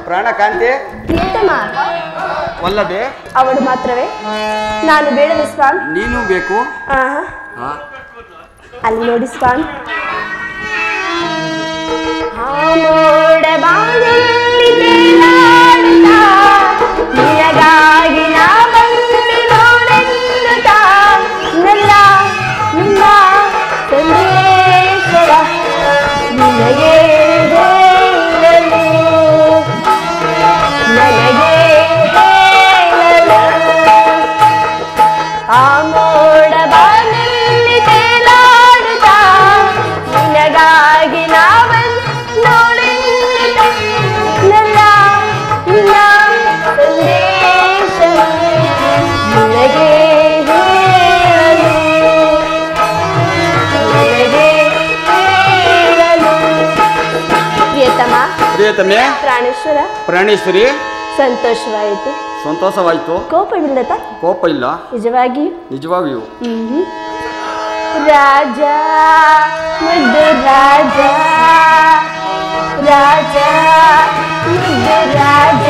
ಪ್ರಾಣಕಾಂತಿ ಒಲ್ಲದೆ ಅವಳು ಮಾತ್ರವೇ ನಾನು ಬೇಡವೆ ಸ್ವಾಮಿ ನೀನು ಬೇಕು ಅಲ್ಲಿ ನೋಡಿ ಸ್ವಾಮಿ ನಿನಗಾಗಿ ನಾ ಬಂದು ನೋಡೆನ್ನುತ್ತಾ ನನ್ನ ನಿನ್ನ ಸಂದೇಶವ ನಿನಗೆ ಹೇಳಲು ನನಗೆ ಆ ಮೋಡ ಬಾನಲ್ಲಿ ತೇಲಾಡುತ್ತಾ ನಿನಗಾಗಿ ನಾವನ್ ನೋಡೆನ್ನುತ್ತಾ ನನ್ನ ನಿನ್ನ ಸಂದೇಶವ ನಿನಗೆ ಹೇಳಲು ನನಗೆ ಹೇಳಲು ಪ್ರಿಯತಮೆ ಪ್ರಾಣೇಶ್ವರ ಪ್ರಾಣೇಶ್ವರಿ ಸಂತೋಷವಾಯಿತು ಸಂತೋಷವಾಯಿತು ಕೋಪವಿಲ್ಲದ ಕೋಪ ಇಲ್ಲ ನಿಜವಾಗಿಯೂ ರಾಜ ಮುದ್ದು ರಾಜ ರಾಜ ಮುದ್ದು ರಾಜ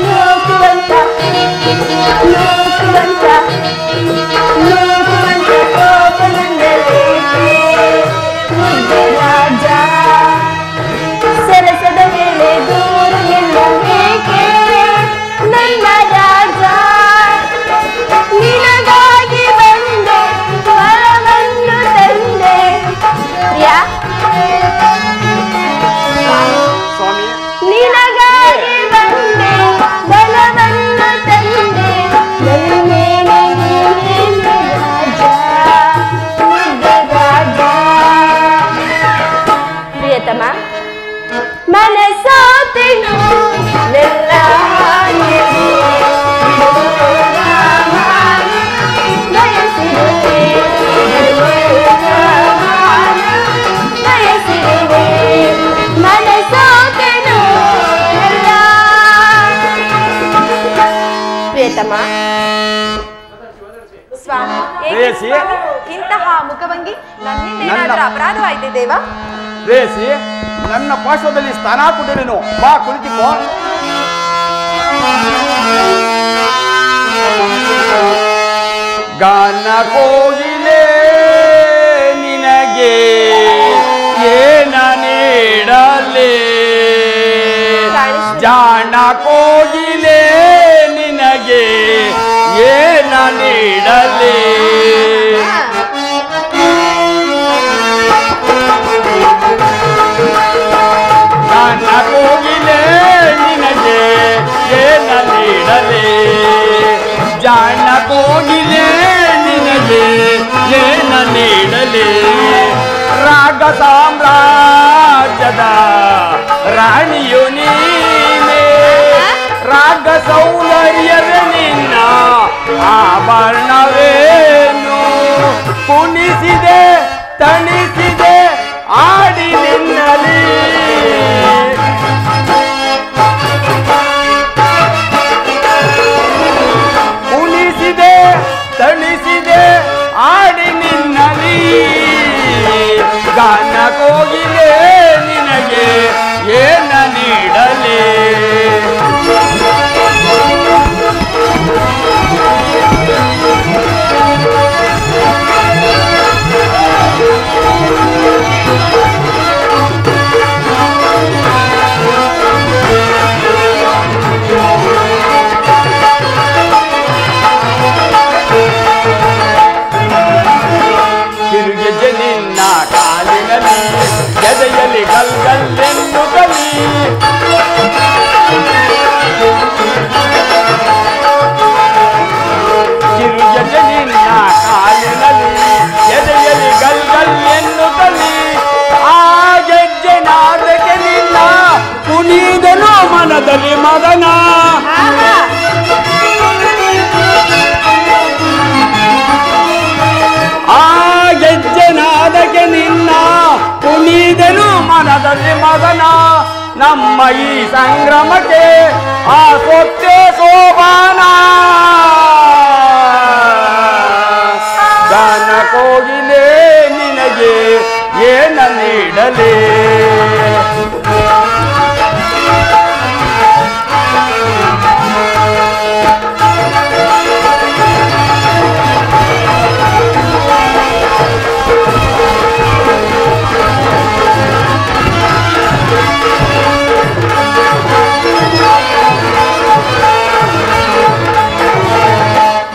ಲೋಕವಂತ ಲೋಕವಂತ ಲೋಕವಂತ ಕೋಪದಿಂದಲೇ ಮುದ್ದು ರಾಜ ಸರಸದ ವೇಳೆ ದೂರ ಎಲ್ಲ ಏಕೆ ನನ್ನ ರಾಜ ನಿನಗಾಗಿ ಬಂದೆ ವರವನ್ನು ತಂದೆ ಪ್ರಿಯಾ ಸ್ವಾಮಿ ನಿನಗಾಗಿ ಬಂದೆ ಬಲವನ್ನು ತಂದೆ ನನ್ನೇನೆ ನೀನೆ ರಾಜ ಮುದ್ದು ರಾಜ ಪ್ರಿಯತಮ ಮನಸೋತೆನು ನೆಲ್ಲ ಬಯಸಿರುವೆ ಬಯಸಿರುವೆ ಮನಸೋತೆನು ನೆಲ್ಲ ಪ್ರಿಯತಮ ಸ್ವಾಮಿ ಪ್ರೇಯಸಿ ಇಂತಹ ಮುಖಭಂಗಿ ನನ್ನಿಂದ ಏನಾದರೂ ಅಪರಾಧವಾಯಿತೆ ದೇವ ಪ್ರೇಯಸಿ ನನ್ನ ಪಾರ್ಶ್ವದಲ್ಲಿ ಸ್ಥಾನ ಕೊಟ್ಟಿರೇನು ಬಾ ಕುಳಿತಿಕೋ ಗಾನ ಕೋಗಿಲೆ ನಿನಗೆ ಕೋಗಿಲೆ ನಿನಗೆ ಏನ ನೀಡಲೇ ನನ್ನ ಕೋಗಿಲೆ ನಿನಗೆ ಏನ ನೀಡಲೇ ಜಾಣ ಕೋಗಿಲೆ ನಿನಗೆ ಏನ ನೀಡಲೇ ರಾಗ ಸಾಮ್ರಾಜ್ಯದ ರಾಣಿಯು ನೀನೆ ರಾಗ ಸೌಂದರ್ಯವೇ ನಿನ್ನ ಆಭರಣವೇನು ಕುಣಿಸಿದೆ ತಣಿಸಿದೆ ಆಡಿ ನಿನ್ನಲಿ ಕುಣಿಸಿದೆ ತಣಿಸಿದೆ ಆಡಿ ನಿನ್ನಲಿ ಗಾನ ಕೋಗಿಲೆ ನಿನಗೆ ಏನ ನೀಡಲೇ ತಿರುಗೆಜೆ ನಿನ್ನ ಕಾಲಿನಲ್ಲಿ ಎದೆಯಲ್ಲಿ ಗಲ್ಗಲ್ಲೆನ್ನುತ್ತಲೀ ತಿರುಗೆಜೆ ನಿನ್ನ ಕಾಲಿನಲ್ಲಿ ಎದೆಯಲ್ಲಿ ಗಲ್ಗಲ್ಲೆನ್ನುತ್ತಲೀ ಆ ಗೆಜ್ಜೆ ನಾದಕ್ಕೆ ನಿನ್ನ ಕುಣಿದನು ಮನದಲ್ಲಿ ಮದನ ಆ ಗೆಜ್ಜೆನಾದಕ್ಕೆ ನಿನ್ನ ಕುಣಿದನು ಮನದಲ್ಲಿ ಮದನ ನಮ್ಮ ಈ ಸಂಗ್ರಾಮಕ್ಕೆ ಆ ಸೊತ್ತೆ ಸೋಬಾನ ಗಾನ ಕೋಗಿಲೆ ನಿನಗೆ ಏನ ನೀಡಲೇ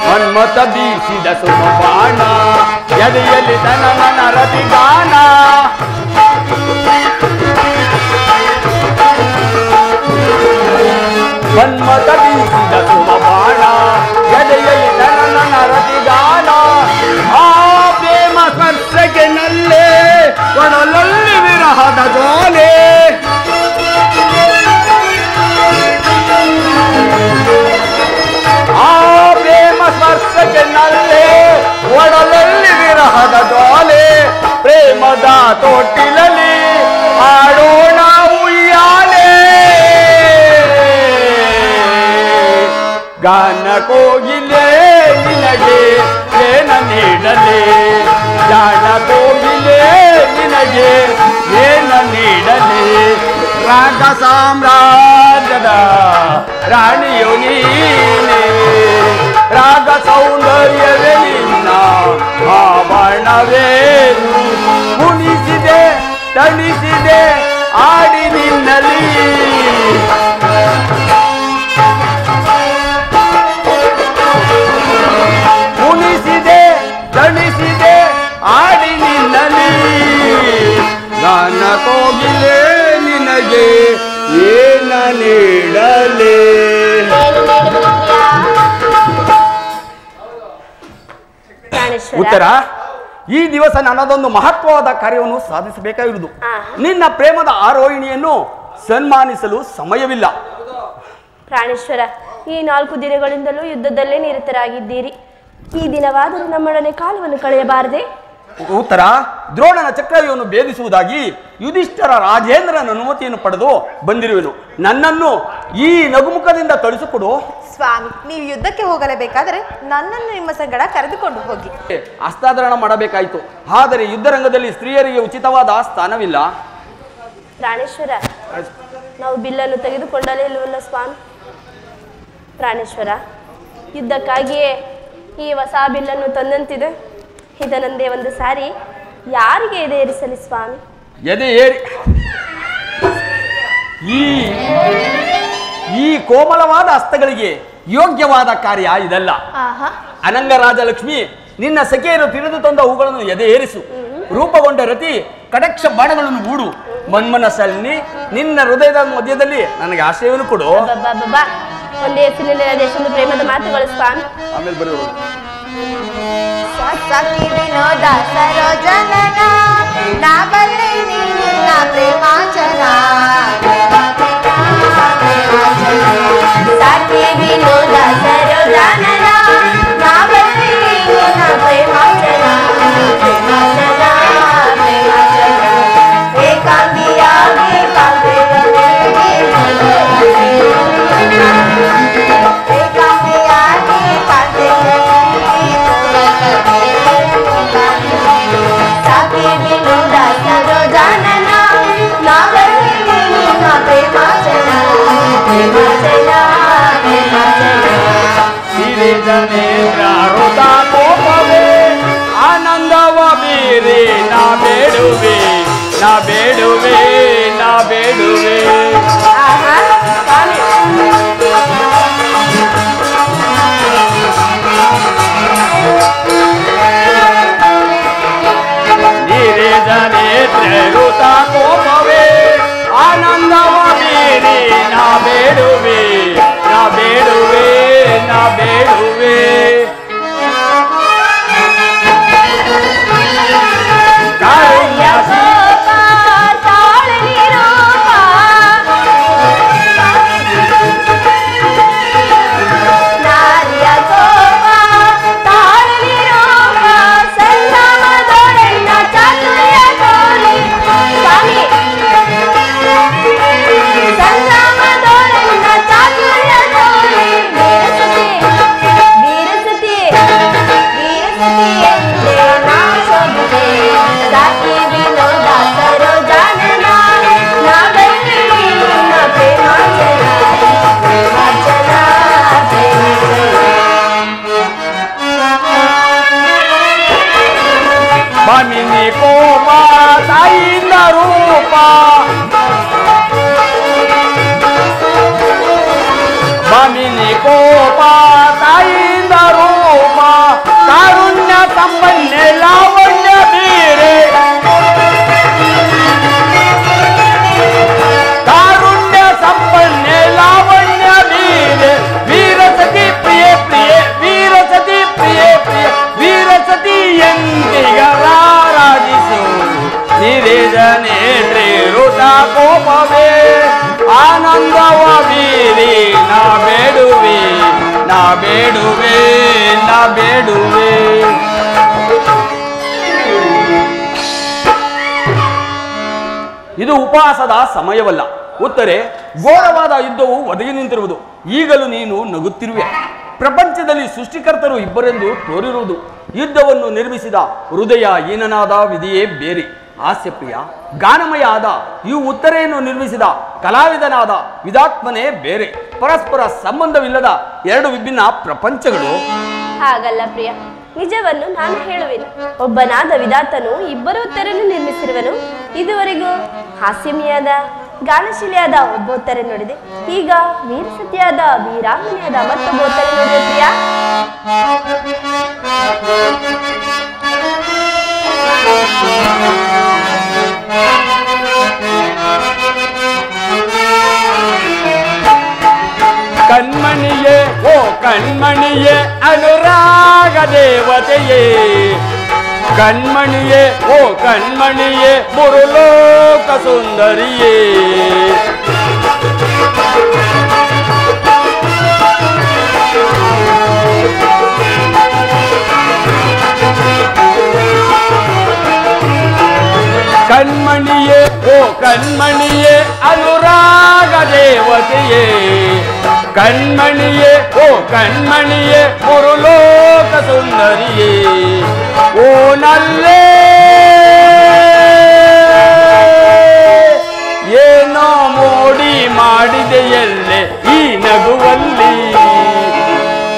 ಮನ್ಮಥ ಬೀಸಿದ ಸುಮಬಾಣ ಎದೆಯಲ್ಲಿ ತನಮನ ರತಿಗಾನ ಮನ್ಮಥ ಬೀಸಿದ ಸುಮಬಾಣ ಎದೆಯಲ್ಲಿ ತನಮನ ರತಿಗಾನ ಆ ಪ್ರೇಮ ಸ್ಪರ್ಶಕ್ಕೆ ನಲ್ಲೇ ಕೊಡಲಲ್ಲಿ ವಿರಹದ ಜ್ವಾಲೆ ಆ ಪ್ರೇಮ ಸ್ಪರ್ಶಕ್ಕೆ ನಲ್ಲೇ ಒಡಲಲ್ಲಿ ವಿರಹದ ಜ್ವಾಲೆ ಪ್ರೇಮದ ತೊಟ್ಟಿಲಲ್ಲಿ ಆಡೋಣ ಉಯ್ಯಾಲೆ ಗಾನ ಕೋಗಿಲೆ ನಿನಗೆ ಏನ ನೀಡಲೇ ಜಾಣ ಕೋಗಿಲೆ ನಿನಗೆ ಏನ ನೀಡಲೇ ರಾಗ ಸಾಮ್ರಾಜ್ಯದ ರಾಣಿಯು ನೀನೆ ರಾಗ ಸೌಂದರ್ಯವೇ ನಿನ್ನ ಆಭರಣವೇನು ಕುಣಿಸಿದೆ ತಣಿಸಿದೆ ಆಡಿ ನಿನ್ನಲಿ ಕುಣಿಸಿದೆ ತಣಿಸಿದೆ ಆಡಿ ನಿನ್ನಲಿ ಗಾನ ಕೋಗಿಲೆ ನಿನಗೆ ಏನ ನೀಡಲೇ ಉತ್ತರ ಈ ದಿವಸ ನನ್ನದೊಂದು ಮಹತ್ವವಾದ ಕಾರ್ಯವನ್ನು ಸಾಧಿಸಬೇಕಾಗಿರುವುದು ನಿನ್ನ ಪ್ರೇಮದ ಆರೋಹಿಣಿಯನ್ನು ಸನ್ಮಾನಿಸಲು ಸಮಯವಿಲ್ಲ ಪ್ರಾಣೇಶ್ವರ ಈ 4 ದಿನಗಳಿಂದಲೂ ಯುದ್ಧದಲ್ಲೇ ನಿರತರಾಗಿದ್ದೀರಿ ಈ ದಿನವಾದರೂ ನಮ್ಮೊಡನೆ ಕಾಲವನ್ನು ಕಳೆಯಬಾರದೆ ಉತ್ತರ ದ್ರೋಣನ ಚಕ್ರವ್ಯೂಹವನ್ನು ಭೇದಿಸುವುದಾಗಿ ಯುಧಿಷ್ಠರ ರಾಜೇಂದ್ರನ ಅನುಮತಿಯನ್ನು ಪಡೆದು ಬಂದಿರುವೆನು ನನ್ನನ್ನು ಈ ನಗುಮುಖದಿಂದ ತೊಳಿಸಿಕೊಡು ಸ್ವಾಮಿ ನೀವು ಯುದ್ಧಕ್ಕೆ ಹೋಗಲೇಬೇಕಾದರೆ ನನ್ನನ್ನು ನಿಮ್ಮ ಸಂಗಡ ಕರೆದುಕೊಂಡು ಹೋಗಿ ಹಸ್ತಾಂತರಣ ಮಾಡಬೇಕಾಯಿತು ಆದರೆ ಯುದ್ಧರಂಗದಲ್ಲಿ ಸ್ತ್ರೀಯರಿಗೆ ಉಚಿತವಾದ ಸ್ಥಾನವಿಲ್ಲ ಪ್ರಾಣೇಶ್ವರ ನಾವು ಬಿಲ್ಲನ್ನು ತೆಗೆದುಕೊಂಡಲೇ ಇಲ್ಲವಲ್ಲ ಸ್ವಾಮಿ ಪ್ರಾಣೇಶ್ವರ ಯುದ್ಧಕ್ಕಾಗಿಯೇ ಈ ಹೊಸ ಬಿಲ್ಲನ್ನು ತಂದಂತಿದೆ ಇದನಂದೇ ಒಂದು ಸಾರಿ ಯಾರಿಗೆ ಎದೆ ಏರಿಸಲಿ ಸ್ವಾಮಿ ಈ ಕೋಮಲವಾದ ಹಸ್ತಗಳಿಗೆ ಯೋಗ್ಯವಾದ ಕಾರ್ಯ ಇದಲ್ಲ. ಅನಂಗರಾಜಲಕ್ಷ್ಮಿ, ನಿನ್ನ ಸಖಿಯರು ತಿಳಿದು ತಂದ ಹೂಗಳನ್ನು ಎದೆ ಏರಿಸು. ರೂಪಗೊಂಡ ರತಿ ಕಡಕ್ಷ ಬಾಣಗಳನ್ನು ಹೂಡು. ಮನ್ಮನಸ್ಸಲ್ಲಿ ನಿನ್ನ ಹೃದಯದ ಮಧ್ಯದಲ್ಲಿ ನನಗೆ ಆಶ್ರಯವನ್ನು ಕೊಡು. ಒಂದೇ ಹೆಸರಿನಲ್ಲಿ ಎಷ್ಟೊಂದು ಪ್ರೇಮದ ಮಾತುಗಳು ಸ್ವಾಮಿ. ಆಮೇಲೆ ಬರೋದು ಸಖಿ ವಿನೋದ ಸರೋಜನನ ನಾ ಬಲ್ಲೆ ನಿನ್ನ ಪ್ರೇಮಾಚನ. ಸಖಿ ವಿನೋದ ಸರೋಜನನ ನಾ ಬಲ್ಲೆ ನಿನ್ನ ಪ್ರೇಮಾಚನ. ಪ್ರೇಮಾಚನ ಪ್ರೇಮಾಚನ ಏಕಾಂಗಿಯಾಗಿ ಆನಂದವ ಬೀರಿ ನಾ ಬೇಡುವೆ ನಾ ಬೇಡುವೆ ನಾ ಬೇಡುವೆ. ನೀರಿದ ನೇತ್ರುತ ಕೋಪವೇ ಆನಂದವ ಬೀರಿ ನಾ ಬೇಡುವೆ ನಾ ಬೇಡುವೆ ನಾ ಬೇಡುವೆ. ಭಾಮಿನಿ ಕೋಪ ತಾಯಿಯಿಂದ ರೂಪ ಭಾಮಿನಿ ಕೋಪ ತಾಯಿಯಿಂದ ರೂಪ ಕಾರುಣ್ಯ ಸಂಪನ್ನ ಲಾವಣ್ಯ ಬೀರೆ ಕಾರುಣ್ಯ ಸಂಪನ್ನ ಲಾವಣ್ಯ ಬೀರೆ ವೀರಸತಿ ಪ್ರಿಯ ಪ್ರಿಯ ವೀರಸತಿ ಪ್ರಿಯ ಪ್ರಿಯ ವೀರಸತಿ ಎಂದಿಗರಾರಾಜಿಸು ನಿರೇಜನೆ ಋತ ಕೋಪವೇ ಆನಂದವ ಬೀರಿ ನಾ ಬೇಡುವೆ ನಾ ಬೇಡುವೆ ನಾ ಬೇಡುವೆ. ಇದು ಉಪವಾಸದ ಸಮಯವಲ್ಲ. ಉತ್ತರೆ ಘೋರವಾದ ಯುದ್ಧವು ಒದಗಿ ನಿಂತಿರುವುದು. ಈಗಲೂ ನೀನು ನಗುತ್ತಿರುವೆ. ಪ್ರಪಂಚದಲ್ಲಿ ಸೃಷ್ಟಿಕರ್ತರು ಇಬ್ಬರೆಂದು ತೋರಿರುವುದು. ಯುದ್ಧವನ್ನು ನಿರ್ಮಿಸಿದ ಹೃದಯ ಹೀನನಾದ ವಿಧಿಯೇ ಬೇರೆ. ಹಾಸ್ಯಪ್ರಿಯ ಗಾನಮಯ ಆದ ಈ ಉತ್ತರೆಯನ್ನು ನಿರ್ಮಿಸಿದ ಕಲಾವಿದನಾದ ವಿಧಾತ್ಮನೇ ಬೇರೆ. ಪರಸ್ಪರ ಸಂಬಂಧವಿಲ್ಲದ ಎರಡು ವಿಭಿನ್ನ ಪ್ರಪಂಚಗಳು. ಹಾಗಲ್ಲ ಪ್ರಿಯ, ನಿಜವನ್ನು ನಾನು ಹೇಳುವೆನು. ಒಬ್ಬನಾದ ವಿಧಾತನು ಇಬ್ಬರು ಉತ್ತರನ್ನು ನಿರ್ಮಿಸಿರುವನು. ಇದುವರೆಗೂ ಹಾಸ್ಯಮಿಯಾದ ಗಾನಶೀಲಿಯಾದ ಒಬ್ಬ ಉತ್ತರ ನೋಡಿದೆ. ಈಗ ವೀರಸತಿಯಾದ ವೀರಾಂಗನೆಯಾದ ಮತ್ತೊಬ್ಬ ಉತ್ತರ ನೋಡಿದೆ ಪ್ರಿಯ. ಕಣ್ಮಣಿಯೇ ಓ ಕಣ್ಮಣಿಯೇ ಅನುರಾಗ ದೇವತೆಯೇ ಕಣ್ಮಣಿಯೇ ಓ ಕಣ್ಮಣಿಯೇ ಮುರುಲೋಕ ಸುಂದರಿಯೇ ಕಣ್ಮಣಿಯೇ ಓ ಕಣ್ಮಣಿಯೇ ಅನುರಾಗ ದೇವತೆಯೇ ಕಣ್ಮಣಿಯೇ ಓ ಕಣ್ಮಣಿಯೇ ಮುರುಲೋಕ ಸುಂದರಿಯೇ ಓ ನಲ್ಲೇ ಏನೋ ಮೋಡಿ ಮಾಡಿದೆಯಲ್ಲೇ ಈ ನಗುವಲ್ಲಿ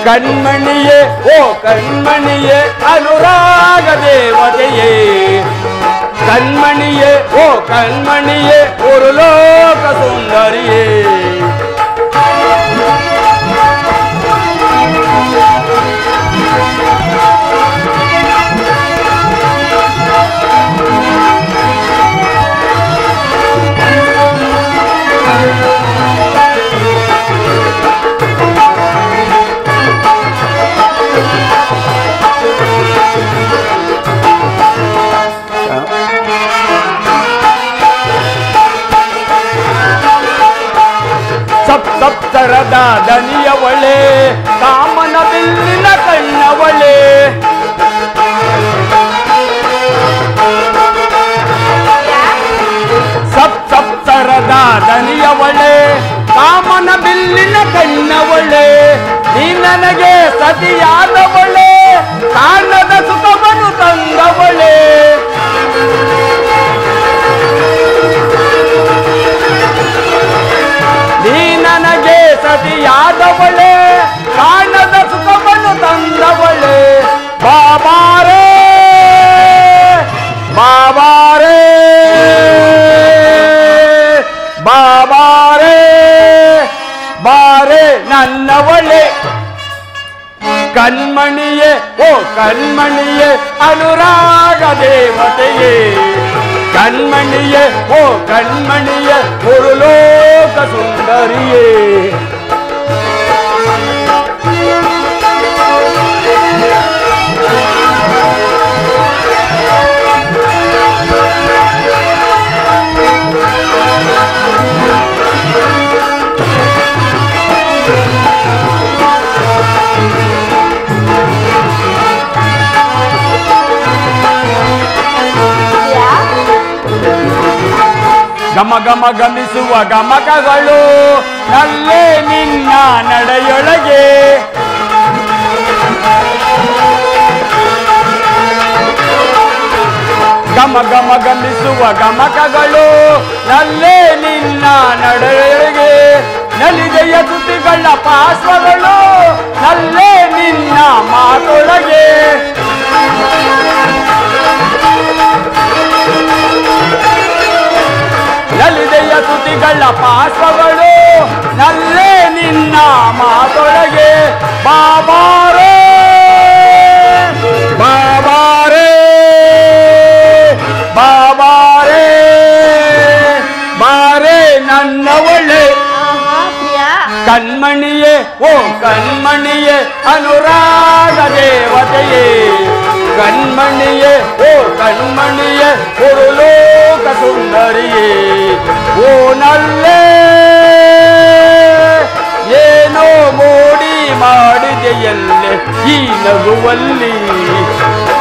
ಕಣ್ಮಣಿಯೇ ಓ ಕಣ್ಮಣಿಯೇ ಅನುರಾಗ ದೇವತೆಯೇ ಕಣ್ಮಣಿಯೇ ಓ ಕಣ್ಮಣಿಯೇ ಮುರುಲೋಕ ಸುಂದರಿಯೇ ಸಪ್ತರದ ದನಿಯವಳೆ ಕಾಮನ ಬಿಲ್ಲಿನ ಕಣ್ಣವಳೆ ಸಪ್ತರದ ದನಿಯವಳೆ ಕಾಮನ ಬಿಲ್ಲಿನ ಕಣ್ಣವಳೆ ನೀ ನನಗೆ ಸತಿಯಾದವಳೆ ಕಾಣದ ಸುಖವನ್ನು ತಂದವಳೆ ನೀ ನನಗೆ ಸತಿಯಾದವಳೆ ಕಾಣದ ಸುಖವನ್ನು ತಂದವಳೆ ಬಾಬಾರೇ ಬಾಬಾರೇ ಬಾಬಾರೇ ಬಾರೆ ನನ್ನವಳೆ ಕಣ್ಮಣಿಯೇ ಓ ಕಣ್ಮಣಿಯೇ ಅನುರಾಗ ದೇವತೆಯೇ ಕಣ್ಮಣಿಯೇ ಓ ಕಣ್ಮಣಿಯೇ ಮುರುಲೋಕ ಸುಂದರಿಯೇ ಗಮ ಗಮ ಗಮಿಸುವ ಗಮಕಗಳು ನಲ್ಲೇ ನಿನ್ನ ನಡೆಯೊಳಗೆ ಗಮ ಗಮ ಗಮಿಸುವ ಗಮಕಗಳು ನಲ್ಲೇ ನಿನ್ನ ನಡೆಯೊಳಗೆ ನಲಿಗೆಯ ತುಟಿಗಳ ಪಾರ್ಶ್ವಗಳು ನಲ್ಲೇ ನಿನ್ನ ಮಾತೊಳಗೆ ನಲಿದೆಯ ತುಟಿಗಳ ಪಾರ್ಶ್ವಗಳು ನಲ್ಲೇ ನಿನ್ನ ಮಾತೊಳಗೆ ಬಾಬಾರೇ ಬಾಬಾರೇ ಬಾಬಾರೇ ಬಾರೇ ನನ್ನವಳೆ ಕಣ್ಮಣಿಯೇ ಓ ಕಣ್ಮಣಿಯೇ ಅನುರಾಗ ದೇವತೆಯೇ ಕಣ್ಮಣಿಯೇ ಓ ಕಣ್ಮಣಿಯೇ ಮುರುಲೋಕ ಸುಂದರಿಯೇ ಓ ನಲ್ಲೇ ಏನೋ ಮೋಡಿ ಮಾಡಿದೆಯಲ್ಲೇ ಈ ನಗುವಲ್ಲಿ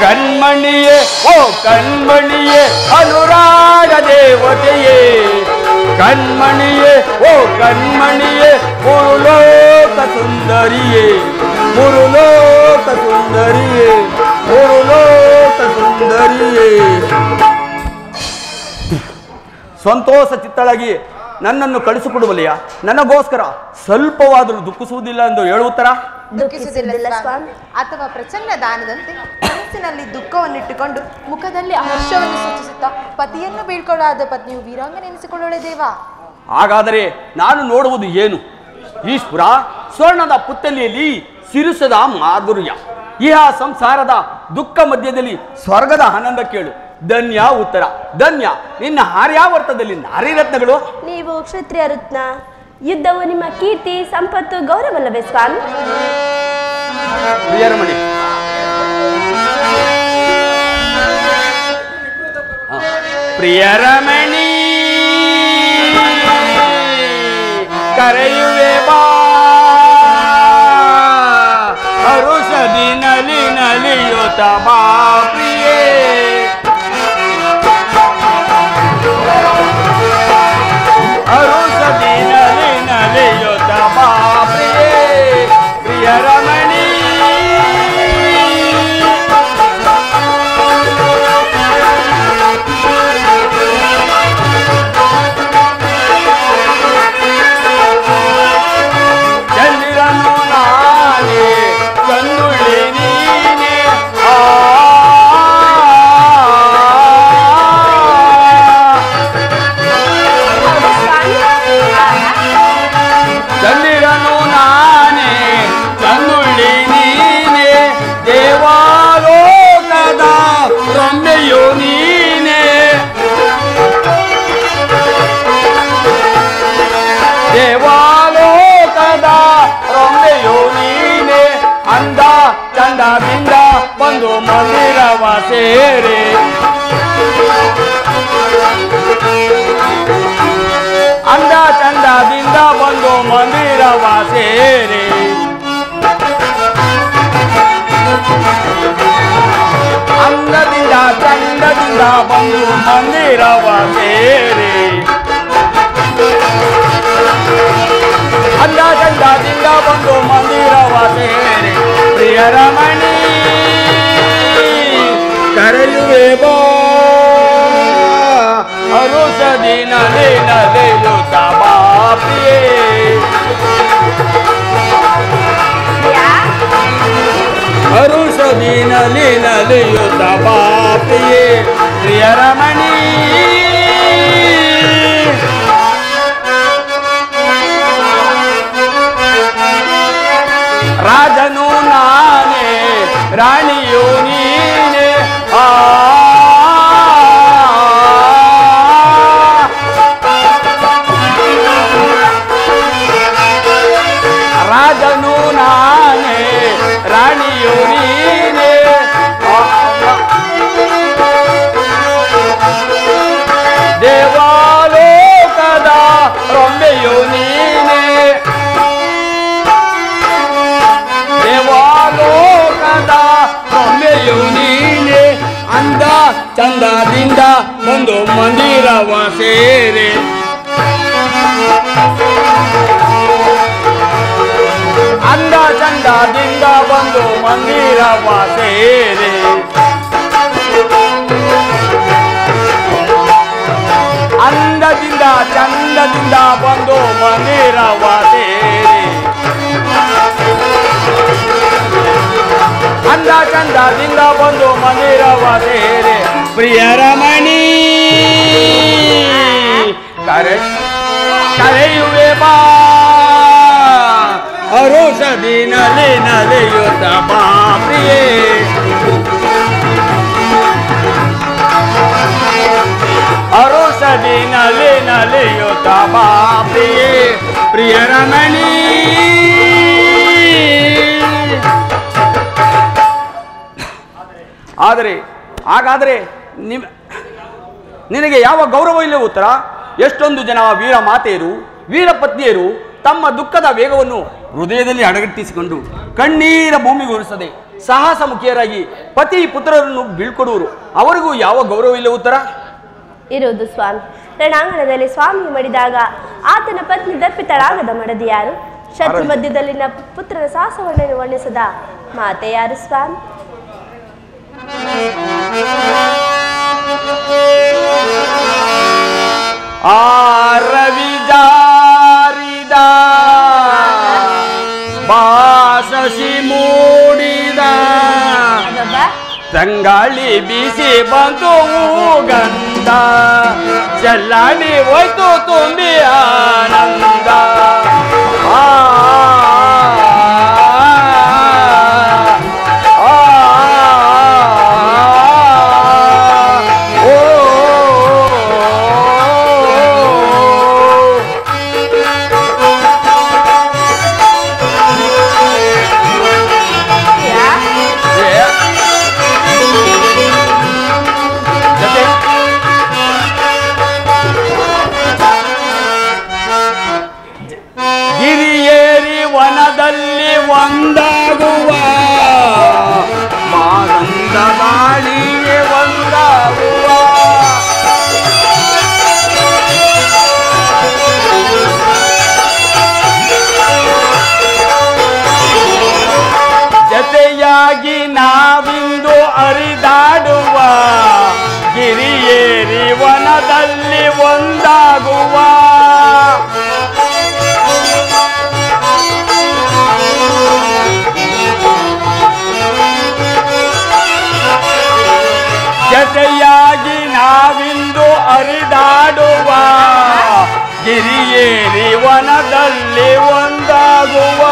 ಕಣ್ಮಣಿಯೇ ಓ ಕಣ್ಮಣಿಯೇ ಅನುರಾಗ ದೇವತೆಯೇ ಕಣ್ಮಣಿಯೇ ಓ ಕಣ್ಮಣಿಯೇ ಮುರುಲೋಕ ಸುಂದರಿಯೇ ಮುರುಲೋಕ ಸುಂದರಿಯೇ ಮುರುಲೋಕ ಸುಂದರಿಯೇ ಸಂತೋಷ ಚಿತ್ತಳಾಗಿ ನನ್ನನ್ನು ಕಳಿಸಿಕೊಡುವಲೆಯ ನನಗೋಸ್ಕರ ಸ್ವಲ್ಪವಾದರೂ ದುಃಖಿಸುವುದಿಲ್ಲ ಎಂದು ಹೇಳುತ್ತರ ದುಃಖಿಸುವುದಿಲ್ಲ ಸ್ವಾಮಿ ಅಥವಾ ಪ್ರಚಂಡ ದಾನದಂತೆ ಮನಸ್ಸಿನಲ್ಲಿ ದುಃಖವನ್ನಿಟ್ಟುಕೊಂಡು ಮುಖದಲ್ಲಿ ಹರ್ಷವನ್ನು ಸೂಚಿಸುತ್ತಾ ಪತಿಯನ್ನು ಬೀಳ್ಕೊಳ್ಳಾದ ಪತ್ನಿಯು ವೀರಾಂಗನೆ ಎನಿಸಿಕೊಳ್ಳೋಳೆ ದೇವ ಹಾಗಾದರೆ ನಾನು ನೋಡುವುದು ಏನು ಈಶ್ವರ ಸ್ವರ್ಣದ ಪುತ್ತಲಿಯಲ್ಲಿ ಸಿರಿಸದ ಮಾಧುರ್ಯ ಇಹ ಸಂಸಾರದ ದುಃಖ ಮಧ್ಯದಲ್ಲಿ ಸ್ವರ್ಗದ ಆನಂದ ಕೇಳು ಧನ್ಯ ಉತ್ತರ ಧನ್ಯ ನಿನ್ನ ಆರ್ಯಾವರ್ತದಲ್ಲಿ ನಾರಿರತ್ನಗಳು ನೀವು ಕ್ಷತ್ರಿಯ ರತ್ನ ಯುದ್ಧವು ನಿಮ್ಮ ಕೀರ್ತಿ ಸಂಪತ್ತು ಗೌರವಲ್ಲವೇ ಸ್ವಾಮಿ ಪ್ರಿಯರಮಣಿ ಪ್ರಿಯರಮಣಿ ಕರೆಯುವೆ ಬಾ ಹರುಷದಿ ನಲಿ ನಲಿಯುತ್ತ ಬಾ ಪ್ರಿಯೇ ಹರುಷದಿ ನಲಿ ನಲಿಯುತ್ತ ಬಾ ಪ್ರಿಯೇ ಪ್ರಿಯರಮಣಿ ಚಂದಿರನು ನಾನೇ ಚಂದುಳ್ಳಿ ನೀನೆ ಆ ಚಂದದಿಂದ ಬಂದು ಮಂದಿರವ ಸೇರಿ ಅಂದ ಚಂದದಿಂದ ಬಂದು ಮಂದಿರವ ಸೇರಿ ಅಂದದಿಂದ ಚಂದದಿಂದ ಬಂದು ಮಂದಿರವ ಸೇರಿ ಅಂದ ಚಂದದಿಂದ ಬಂದು ಮಂದಿರವ ಸೇರಿ ಪ್ರಿಯರಮಣಿ ಕರೆಯುವೆ ಬಾ ಅರುಷದಿ ನಲಿಯುತ್ತ ಬಾ ಪ್ರಿಯೇ ಅರುಷದಿ ನಲಿಯುತ್ತ ಬಾ ಪ್ರಿಯೇ ಪ್ರಿಯರಮಣಿ ರಾಜನು ನಾನೇ ರಾಣಿಯು ನೀನೆ ರಾಜನು ನಾನೇ ರಾಣಿಯು ನೀನೆ ದೇವಾಲೋಕದ ರೊಂಬೆಯು ನೀನೆ ದೇವಾಲೋಕದ ರೊಂಬೆಯು ನೀನೆ ಅಂದ ಚಂದದಿಂದ ಬಂದು ಮಂದಿರವ ಸೇರಿ ಅಂದ ಚಂದದಿಂದ ಬಂದು ಮಂದಿರವ ಸೇರಿ ಅಂದದಿಂದ ಚಂದದಿಂದ ಬಂದು ಮಂದಿರವ ಸೇರಿ ಅಂದ ಚಂದದಿಂದ ಬಂದು ಮಂದಿರವ ಸೇರಿ ಪ್ರಿಯರಮಣಿ ಕರೆಯುವೆ ಬಾ ಅರುಷದಿ ನಲಿಯುತ್ತ ಬಾ ಪ್ರಿಯೇ ಅರುಷದಿ ನಲಿಯುತ್ತ ಬಾ ಪ್ರಿಯೇ ಪ್ರಿಯರಮಣಿ ಹಾಗಾದರೆ ನಿನಗೆ ಯಾವ ಗೌರವ ಇಲ್ಲ ಉತ್ತರ? ಎಷ್ಟೊಂದು ಜನ ವೀರ ಮಾತೆಯರು ವೀರ ಪತ್ನಿಯರು ತಮ್ಮ ದುಃಖದ ವೇಗವನ್ನು ಹೃದಯದಲ್ಲಿ ಅಡಗಟ್ಟಿಸಿಕೊಂಡು ಕಣ್ಣೀರ ಭೂಮಿಗುರಿಸದೆ ಸಾಹಸ ಮುಖಿಯರಾಗಿ ಪತಿ ಪುತ್ರರನ್ನು ಬೀಳ್ಕೊಡುವರು. ಅವರಿಗೂ ಯಾವ ಗೌರವ ಇಲ್ಲ ಉತ್ತರ? ಇರುವುದು ಸ್ವಾಮಿ. ರಣಾಂಗಣದಲ್ಲಿ ಸ್ವಾಮಿ ಮಡಿದಾಗ ಆತನ ಪತ್ನಿ ದರ್ಪಿತಳಾಗದ ಮಡದಿ ಯಾರು? ಶತ್ರು ಮಧ್ಯದಲ್ಲಿನ ಪುತ್ರನ ಸಾಹಸವನ್ನು ವರ್ಣಿಸದ ಮಾತೆ ಯಾರು ಸ್ವಾಮಿ? ರವಿ ಜಾರಿದ ಬಾಸಸಿ ಮೂಡಿದ ತಂಗಾಳಿ ಬೀಸಿ ಬಂತು ಗಂಧ ಚೆಲ್ಲಾಡಿ ಹೋಯ್ತು ತುಂಬಿ ಆನಂದ ಒಂದಾಗುವ ಮಾನಂದ ಬಾಳಿಗೆ ಒಂದಾಗುವ ಜತೆಯಾಗಿ ನಾವಿಂದು ಅರಿದಾಡುವ ಗಿರಿಯೇರಿ ವನದಲ್ಲಿ ಒಂದಾಗುವ ಜತೆಯಾಗಿ ನಾವಿಂದು ಅರಿದಾಡುವ ಗಿರಿಯೇರಿ ವನದಲ್ಲಿ ಒಂದಾಗುವ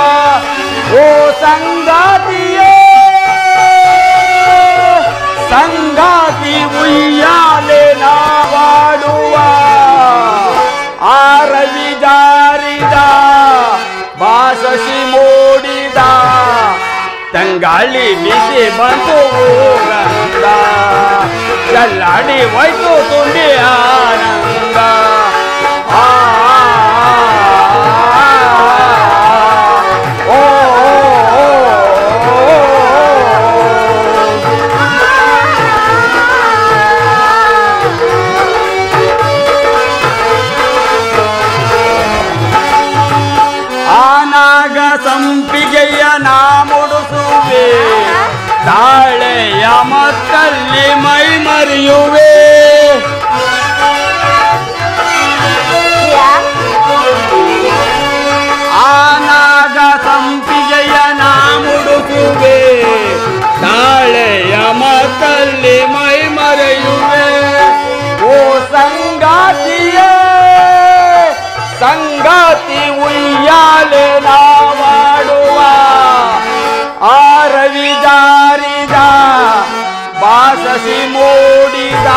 ಓ ಸಂಗಾತಿಯೇ ಸಂಗಾತಿ ಉಯ್ಯಾಲೆ ನಾವಾಡುವ ಆರವಿ ಜಾರಿದ ಬಾಸಸಿ ಮೂಡಿದ ತಂಗ ತಂಗಾಳಿ ಬಿಸಿ ಬಂತು ಗಂಧ ಚಲ್ಲಾಡಿ ಹೋಯ್ತು ತುಂಬಿ ಆನಂದ ಸಂಪಿಗೆಯ ನಾ ಮುಡಿಸುವೆ ತಾಳೆಯ ಮತ್ತಲ್ಲಿ ಮೈ ಮರೆಯುವೆ ಆನಾಗ ಸಂಪಿಗೆಯ ನಾ ಮುಡಿಸುವೆ ತಾಳೆಯ ಮತ್ತಲ್ಲಿ ಮೈ ಮರೆಯುವೆ ಓ ಸಂಗಾತಿಯೇ ಸಂಗಾತಿ ಉಯ್ಯಾಲೆ ನಾವಾಡುವ ಆರವಿ ಜಾರಿದ ಬಾಸಸಿ ಮೂಡಿದ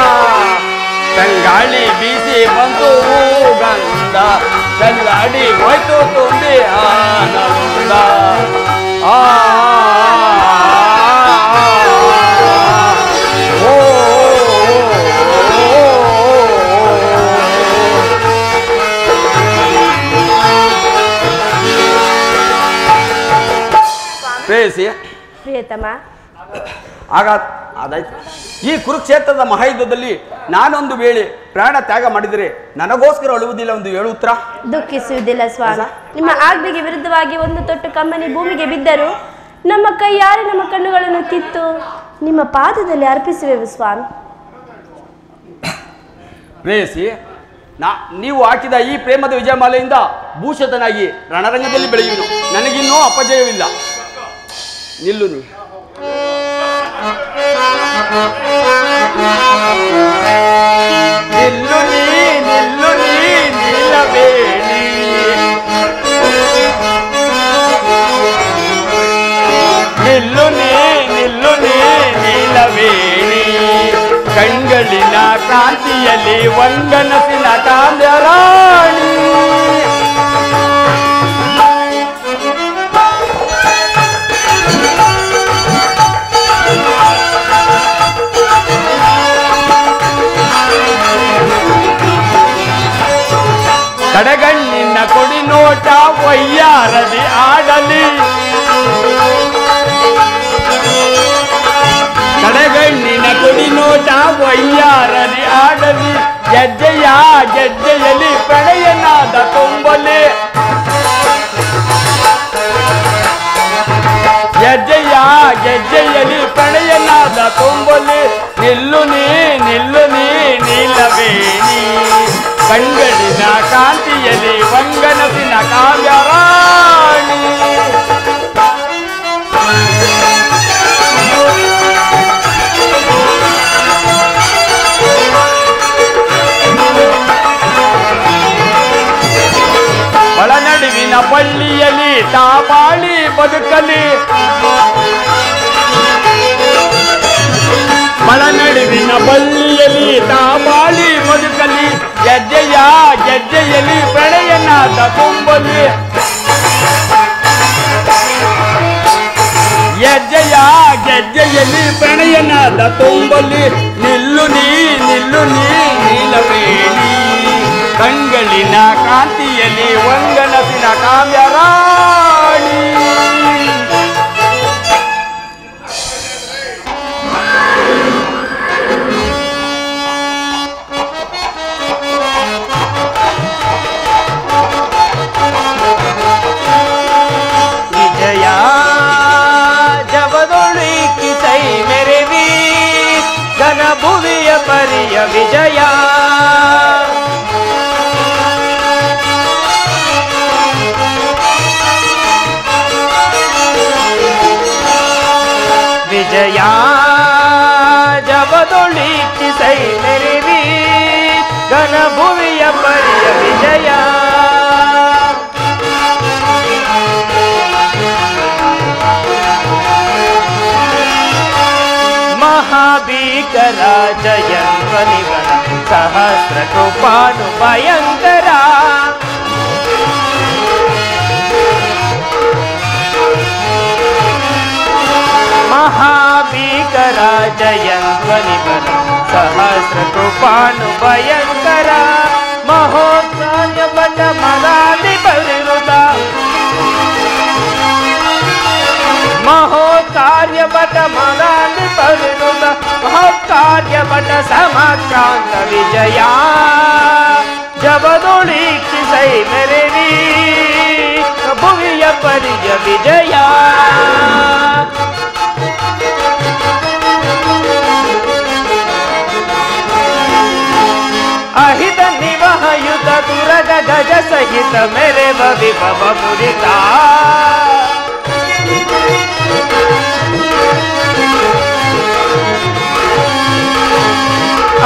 ತಂಗಾಳಿ ಬೀಸಿ ಬಂತು ಗಂಧ ಚಲ್ಲಾಡಿ ಹೋಯ್ತು ತುಂಬಿ ಆನಂದ ಪ್ರಿಯತಮ ಆಗ ಅದಾಯ್ತು. ಈ ಕುರುಕ್ಷೇತ್ರದ ಮಹಾಯುದ್ಧದಲ್ಲಿ ನಾನೊಂದು ವೇಳೆ ಪ್ರಾಣ ತ್ಯಾಗ ಮಾಡಿದರೆ ನನಗೋಸ್ಕರ ಅಳುವುದಿಲ್ಲ ಒಂದು ಹೇಳು ಉತ್ತರ. ದುಃಖಿಸುವುದಿಲ್ಲ ಸ್ವಾಮಿ. ನಿಮ್ಮ ಆಜ್ಞೆಗೆ ವಿರುದ್ಧವಾಗಿ ಒಂದು ತೊಟ್ಟು ಕಮ್ಮನಿ ಭೂಮಿಗೆ ಬಿದ್ದರೂ ನಮ್ಮ ಕೈಯಾರೆ ನಮ್ಮ ಕಣ್ಣುಗಳನ್ನು ಕಿತ್ತು ನಿಮ್ಮ ಪಾದದಲ್ಲಿ ಅರ್ಪಿಸುವೆವು ಸ್ವಾಮಿ. ಪ್ರೇಯಸಿ, ನೀವು ಹಾಕಿದ ಈ ಪ್ರೇಮದ ವಿಜಯಮಾಲೆಯಿಂದ ಭೂಷಿತನಾಗಿ ರಣರಂಗದಲ್ಲಿ ಬೆಳೆಯುವುದು ನನಗಿನ್ನೂ ಅಪಜಯವಿಲ್ಲ. ನಿಲ್ಲು ನೀ ನಿಲ್ಲು ನೀ ನಿಲ್ಲು ನೀ ನಿಲ್ಲಬೇಡಿ ನಿಲ್ಲು ನೀ ನಿಲ್ಲು ನೀ ನಿಲ್ಲಬೇಡಿ ಕಣ್ಗಳಿನ ಕಾಂತಿಯಲ್ಲಿ ವಂಗನಸಿನ ಕಾಂದರಾಣಿ ಕಡೆಗಣ್ಣಿನ ಕೊಡಿ ನೋಟ ವಯ್ಯಾರದಿ ಆಡಲಿ ಕಡೆಗಣ್ಣಿನ ಕೊಡಿ ನೋಟ ವಯ್ಯಾರದಿ ಆಡಲಿ ಗೆಜ್ಜೆಯ ಗೆಜ್ಜೆಯಲ್ಲಿ ಪ್ರಣಯನಾದ ತುಂಬಲಿ ಗೆಜ್ಜೆಯ ಗೆಜ್ಜೆಯಲ್ಲಿ ಪ್ರಣಯನಾದ ತುಂಬಲಿ ನಿಲ್ಲು ನೀ ನಿಲ್ಲಬೇಡಿ ಕಣ್ಗಳಿನ ಕಾಂತಿಯಲ್ಲಿ ವಂಗನಸಿನ ಕಾವ್ಯರಾಣಿ ಒಳನಡುವಿನ ಪಳ್ಳಿಯಲ್ಲಿ ತಾಪಾಳಿ ಬದುಕಲಿ ಒಳನಡುವಿನ ಬಳ್ಳಿಯಲ್ಲಿ ತಾಪಾಳಿ ಬದುಕಲಿ ಗೆಜ್ಜೆಯ ಗೆಜ್ಜೆಯಲ್ಲಿ ಪ್ರಣಯನಾದ ತುಂಬಲಿ ಗೆಜ್ಜೆಯ ಗೆಜ್ಜೆಯಲ್ಲಿ ಪ್ರಣಯನಾದ ತುಂಬಲಿ ನಿಲ್ಲು ನೀ ನಿಲ್ಲಬೇಡಿ ಕಣ್ಗಳಿನ ಕಾಂತಿಯಲ್ಲಿ ವಂಗನಸಿನ ಕಾವ್ಯರಾಣಿ ವಿಜಯ ಜವದೊಳಿ ಕಿಸೈ ಮೆರೆವಿ ಘನಭುವಿಯ ಪರಿಯ ವಿಜಯ ವಿಜಯ ಜಬದೊಳಿ ಕಿಸೈ ಮೆರೆವಿ ಘನಭುವಿಯ ಪರಿಯ ವಿಜಯ ಮಹಾಭೀಕರ ಜಯಂತ್ವನಿವನ ಸಹಸ್ರ ಕೃಪಾನು ಭಯಂಕರ महाभीकर जयंत्वनिबल सहस्र कृपानु भयंकर महोत्साय बट मदाली परिरुदा महोत्कार्य बट मदाली परिरुदा महोत्कार्य बट समाक्रांत विजया जबदोली किसै मेरे भुविय परिय विजया अहित निवह युत दुरग गज सहित मेरे विभव मुदिता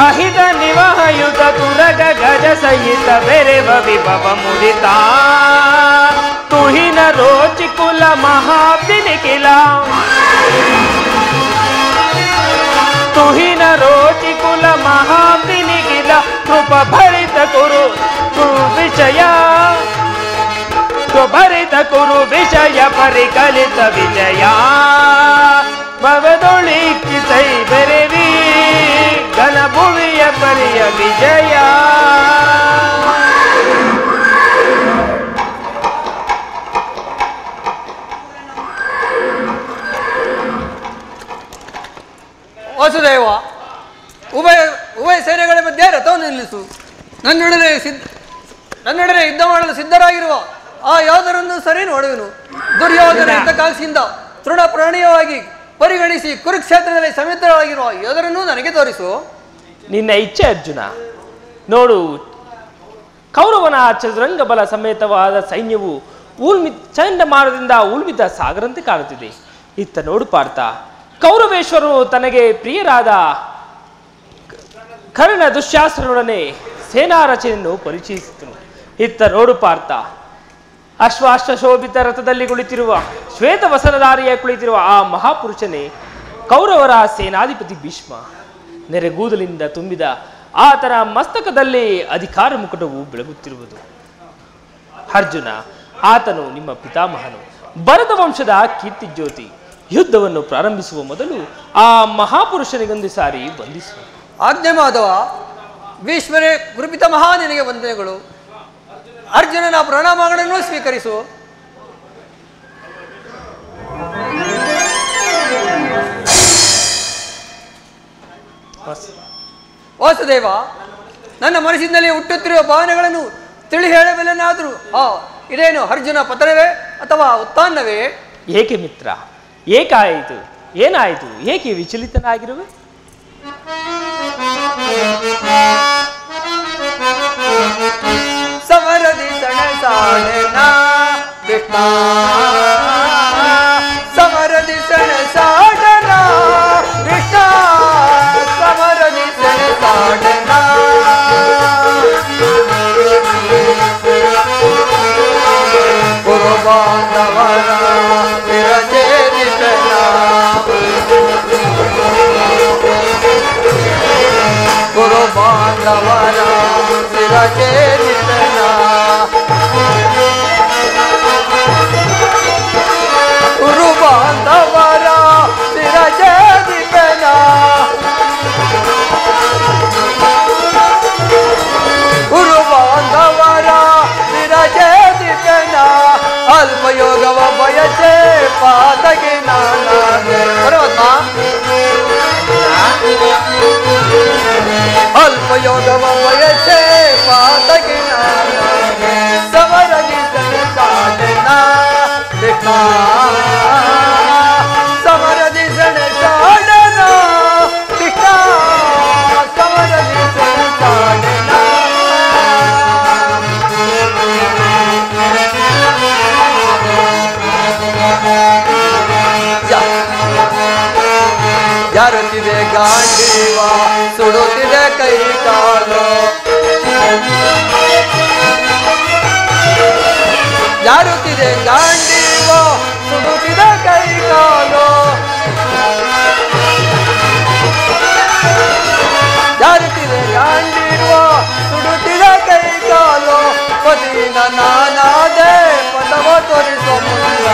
अहित निवह युत दुरग गज सहित मेरे विभव मुदिता तू ही न रोच कुल महाबिन किला तू ही न रोचि कुल महाबिन किला कृप भरित कुरु तू विषय तो भरित कुरु विषय परिकलित विजया भवदोಳಿ किसै बेरेवी घन भुविय परिय विजया ವಾಸುದೇವ ಉಭಯ ಸೇನೆಗಳ ಮಧ್ಯೆ ರಥವನ್ನು ನಿಲ್ಲಿಸು. ನನ್ನೊಡನೆ ಯುದ್ಧ ಮಾಡಲು ಸಿದ್ಧರಾಗಿರುವ ಆ ಯೋಧರನ್ನು ಸರಿ ನೋಡುವೆನು. ದುರ್ಯೋಧನ ಯುದ್ಧಕಾಲದಿಂದ ತೃಣಪ್ರಾಣೀಯವಾಗಿ ಪರಿಗಣಿಸಿ ಕುರುಕ್ಷೇತ್ರದಲ್ಲಿ ಸಮೇತರಾಗಿರುವ ಯೋಧರನ್ನು ನನಗೆ ತೋರಿಸು. ನಿನ್ನ ಇಚ್ಛೆ ಅರ್ಜುನ. ನೋಡು, ಕೌರವನ ಚದುರಂಗ ಬಲ ಸಮೇತವಾದ ಸೈನ್ಯವು ಚಂಡಮಾರುತದಿಂದ ಉಳ್ಮಿತ ಸಾಗರಂತೆ ಕಾಣುತ್ತಿದೆ. ಇತ್ತ ನೋಡು ಪಾರ್ಥ, ಕೌರವೇಶ್ವರನು ತನಗೆ ಪ್ರಿಯರಾದ ಕರ್ಣ ದುಶ್ಯಾಸನೊಡನೆ ಸೇನಾ ರಚನೆಯನ್ನು ಪರಿಚಯಿಸಿದನು. ಇತ್ತ ನೋಡು ಪಾರ್ಥ, ಅಶ್ವಾಶ್ವಶೋಭಿತ ರಥದಲ್ಲಿ ಕುಳಿತಿರುವ ಶ್ವೇತ ವಸನಧಾರಿಯ ಕುಳಿತಿರುವ ಆ ಮಹಾಪುರುಷನೇ ಕೌರವರ ಸೇನಾಧಿಪತಿ ಭೀಷ್ಮ. ನೆರೆಗೂದಲಿಂದ ತುಂಬಿದ ಆತನ ಮಸ್ತಕದಲ್ಲಿ ಅಧಿಕಾರ ಮುಕುಟವು ಬೆಳಗುತ್ತಿರುವುದು. ಅರ್ಜುನ, ಆತನು ನಿಮ್ಮ ಪಿತಾಮಹನು, ಭರತ ವಂಶದ ಕೀರ್ತಿ ಜ್ಯೋತಿ. ಯುದ್ಧವನ್ನು ಪ್ರಾರಂಭಿಸುವ ಮೊದಲು ಆ ಮಹಾಪುರುಷನಿಗೊಂದು ಸಾರಿ ವಂದಿಸು. ಆಜ್ಞೆ ಮಾಧವ. ಭೀಷ್ಮರೇ, ಗುರುಪಿತ ಮಹಾ ನಿನಗೆ ವಂದನೆಗಳು. ಅರ್ಜುನನ ಪ್ರಣಾಮಗಳನ್ನು ಸ್ವೀಕರಿಸು. ವಾಸುದೇವ, ನನ್ನ ಮನಸ್ಸಿನಲ್ಲಿ ಹುಟ್ಟುತ್ತಿರುವ ಭಾವನೆಗಳನ್ನು ತಿಳಿ ಹೇಳಬಲ್ಲೆನಾದರೂ ಇದೇನು ಅರ್ಜುನ ಪತನವೇ ಅಥವಾ ಉತ್ಥಾನವೇ? ಏಕೆ ಮಿತ್ರ, ಏಕಾಯಿತು? ಏನಾಯಿತು? ಏಕೆ ವಿಚಲಿತನಾಗಿರುವೆ? ಸಮರದಿ ಸಣಸಾಡನ ಕೃಷ್ಣ, ಸಮರದಿ ಸಣಸಾಡನ ಕೃಷ್ಣ, ಸಮರದಿ ಸಣಸಾಡನ ಗುರು ಬಾಂಧವರ ವಿರಚೇರಿತನ, ಗುರು ಬಾಂಧವರ ವಿರಚೇರಿತನ, ಗುರು ಬಾಂಧವರ ವಿರಚೇರಿತನ, ಗುರು ಬಾಂಧವರ ವಿರಚೇರಿತನ, ಅಲ್ಪಯೋಗವ ಬಯಸೆ ಪಾದಗೆ ನಾನಾದೆ. ಅಲ್ಪಯೋಗವ ಬಯಸೆ ಪಾದಗೆ ನಾನಾದೆ. ಸಮರದಿ ಸಣಸಾಡನ ಕೃಷ್ಣ, ಸಮರದಿ ಸಣಸಾಡನ ಕೃಷ್ಣ, ಸಮರದಿ ಸಣಸಾಡನ. ಜಾರುತ್ತಿದೆ ಗಾಂಡೀವ, ಸುಡುತ್ತಿದೆ ಕೈ ಕಾಲು, ಜಾರುತ್ತಿದೆ ಗಾಂಡೀವ, ಸುಡುತ್ತಿದೆ ಕೈ ಕಾಲು, ಜಾರುತ್ತಿದೆ ಗಾಂಡೀವ, ಸುಡುತ್ತಿದೆ ಕೈ ಕಾಲು, ಪತಿನ ನಾನಾದೆ ಪದವ ತೋರಿಸೋ ಮುನ್ನ.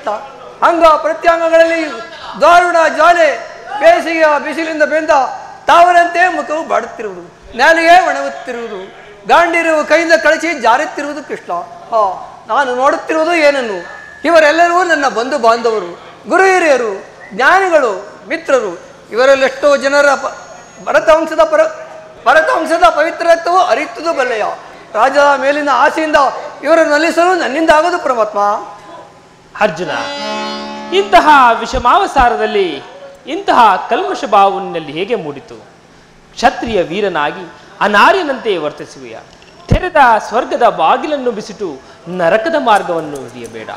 ಕೃಷ್ಣ. ಅಂಗ ಪ್ರತ್ಯಾಂಗಗಳಲ್ಲಿ ದಾರುಣ ಜ್ವಾಲೆ, ಬೇಸಿಗೆಯ ಬಿಸಿಲಿಂದ ಬೆಂದ ತಾವರಂತೆ ಮುಖವು ಬಾಡುತ್ತಿರುವುದು, ನಾಲಿಗೆ ಒಣಗುತ್ತಿರುವುದು, ಗಾಂಡಿರುವ ಕೈಯಿಂದ ಕಳಚಿ ಜಾರುತ್ತಿರುವುದು ಕೃಷ್ಣ. ನಾನು ನೋಡುತ್ತಿರುವುದು ಏನನ್ನು? ಇವರೆಲ್ಲರೂ ನನ್ನ ಬಂಧು ಬಾಂಧವರು, ಗುರು ಹಿರಿಯರು, ಜ್ಞಾನಿಗಳು, ಮಿತ್ರರು. ಇವರಲ್ಲೆಷ್ಟೋ ಜನರ ಭರತವಂಶದ ಪವಿತ್ರ ರಕ್ತವು ಅರಿಯುವುದು ಬಲ್ಲೆಯ. ರಾಜದ ಮೇಲಿನ ಆಸೆಯಿಂದ ಇವರನ್ನು ನಲಿಸಲು ನನ್ನಿಂದ ಆಗೋದು ಪರಮಾತ್ಮ. ಅರ್ಜುನ, ಇಂತಹ ವಿಷಮಾವಸಾರದಲ್ಲಿ ಇಂತಹ ಕಲ್ಮಶ ಭಾವನಲ್ಲಿ ಹೇಗೆ ಮೂಡಿತು? ಕ್ಷತ್ರಿಯ ವೀರನಾಗಿ ಅನಾರ್ಯನಂತೆ ವರ್ತಿಸುವೆಯ? ತೆರೆದ ಸ್ವರ್ಗದ ಬಾಗಿಲನ್ನು ಬಿಸಿಟು ನರಕದ ಮಾರ್ಗವನ್ನು ಹಿಡಿಯಬೇಡ.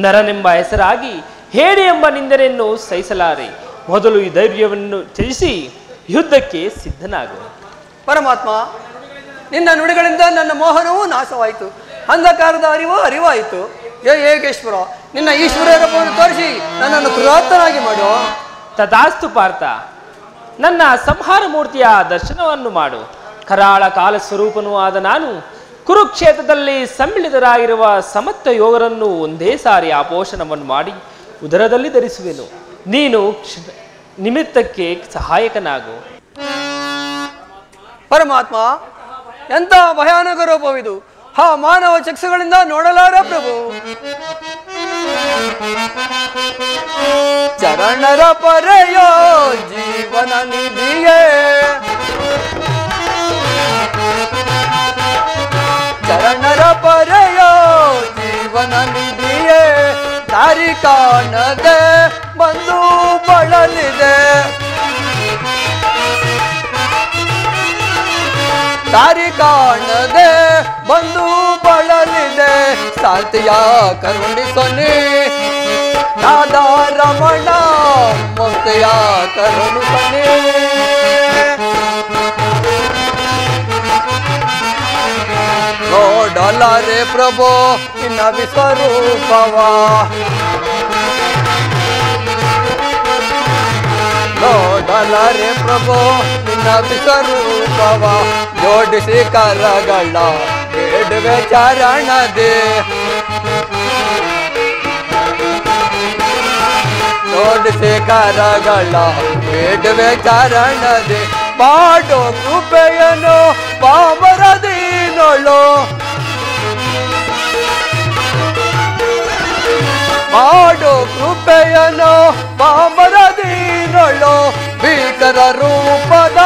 ನರನೆಂಬ ಹೆಸರಾಗಿ ಹೇಡಿ ಎಂಬ ನಿಂದನೆಯನ್ನು ಸಹಿಸಲಾರೆ. ಮೊದಲು ಈ ಧೈರ್ಯವನ್ನು ತ್ಯಜಿಸಿ ಯುದ್ಧಕ್ಕೆ ಸಿದ್ಧನಾಗು. ಪರಮಾತ್ಮ, ನಿನ್ನ ನುಡಿಗಳಿಂದ ನನ್ನ ಮೋಹನವೂ ನಾಶವಾಯಿತು, ಅಂಧಕಾರದ ಅರಿವಾಯಿತು. ಏಕೇಶ್ವರ, ನಿನ್ನ ಈಶ್ವರ ರೂಪವನ್ನು ತೋರಿಸಿ ನನ್ನನ್ನು ಕೃತಾರ್ಥನಾಗಿ ಮಾಡು. ತಥಾಸ್ತು ಪಾರ್ಥ, ನನ್ನ ಸಂಹಾರ ಮೂರ್ತಿಯ ದರ್ಶನವನ್ನು ಮಾಡು. ಕರಾಳ ಕಾಲ ಸ್ವರೂಪನೂ ಆದ ನಾನು ಕುರುಕ್ಷೇತ್ರದಲ್ಲಿ ಸಮ್ಮಿಳಿತರಾಗಿರುವ ಸಮರ್ಥ ಯೋಗರನ್ನು ಒಂದೇ ಸಾರಿ ಆಪೋಷಣವನ್ನು ಮಾಡಿ ಉದರದಲ್ಲಿ ಧರಿಸುವೆನು. ನೀನು ನಿಮಿತ್ತಕ್ಕೆ ಸಹಾಯಕನಾಗು. ಪರಮಾತ್ಮ, ಎಂಥ ಭಯಾನಕ ರೂಪವಿದು! ಮಾನವ ಚಕ್ಷುಗಳಿಂದ ನೋಡಲಾರ ಪ್ರಭು. ಚರಣರ ಪರೆಯೋ ಜೀವನ ನಿಧಿಯೇ, ಚರಣರ ಪರೆಯೋ ಜೀವನ ನಿಧಿಯೇ, ದಾರಿ ಕಾಣದೆ ಬಂದು ಬಳಲಿದೆ, ದಾರಿ ಕಾಣದೆ ಬಂದು ಬಳಲಿದೆ, ಶಾಂತಿಯ ಕರುಣಿಸೊನೆ ರಾಧಾ ರಮಣ, ಮುಕ್ತಿಯ ಕರುಣಿಸೊನೆ. ನೋಡಲಾರೆ ಪ್ರಭು ನಿನ್ನ ವಿಶ್ವರೂಪವ, ನೋಡಲಾರೆ ಪ್ರಭು ನಿನ್ನ ವಿಶ್ವರೂಪವ, ಜೋಡಿಸಿ ಕರಗಳ ಬೇಡುವೆ ಚರಣದೆ, ಜೋಡಿಸಿ ಕರಗಳ ಬೇಡುವೆ ಚರಣದೆ, ಮಾಡೋ ಕೃಪೆಯನ್ನು ಪಾಮರದೀನೊಳು, ಮಾಡೋ ಕೃಪೆಯನ್ನು ಪಾಮರದೀನೊಳು, ಭೀಕರ ರೂಪದ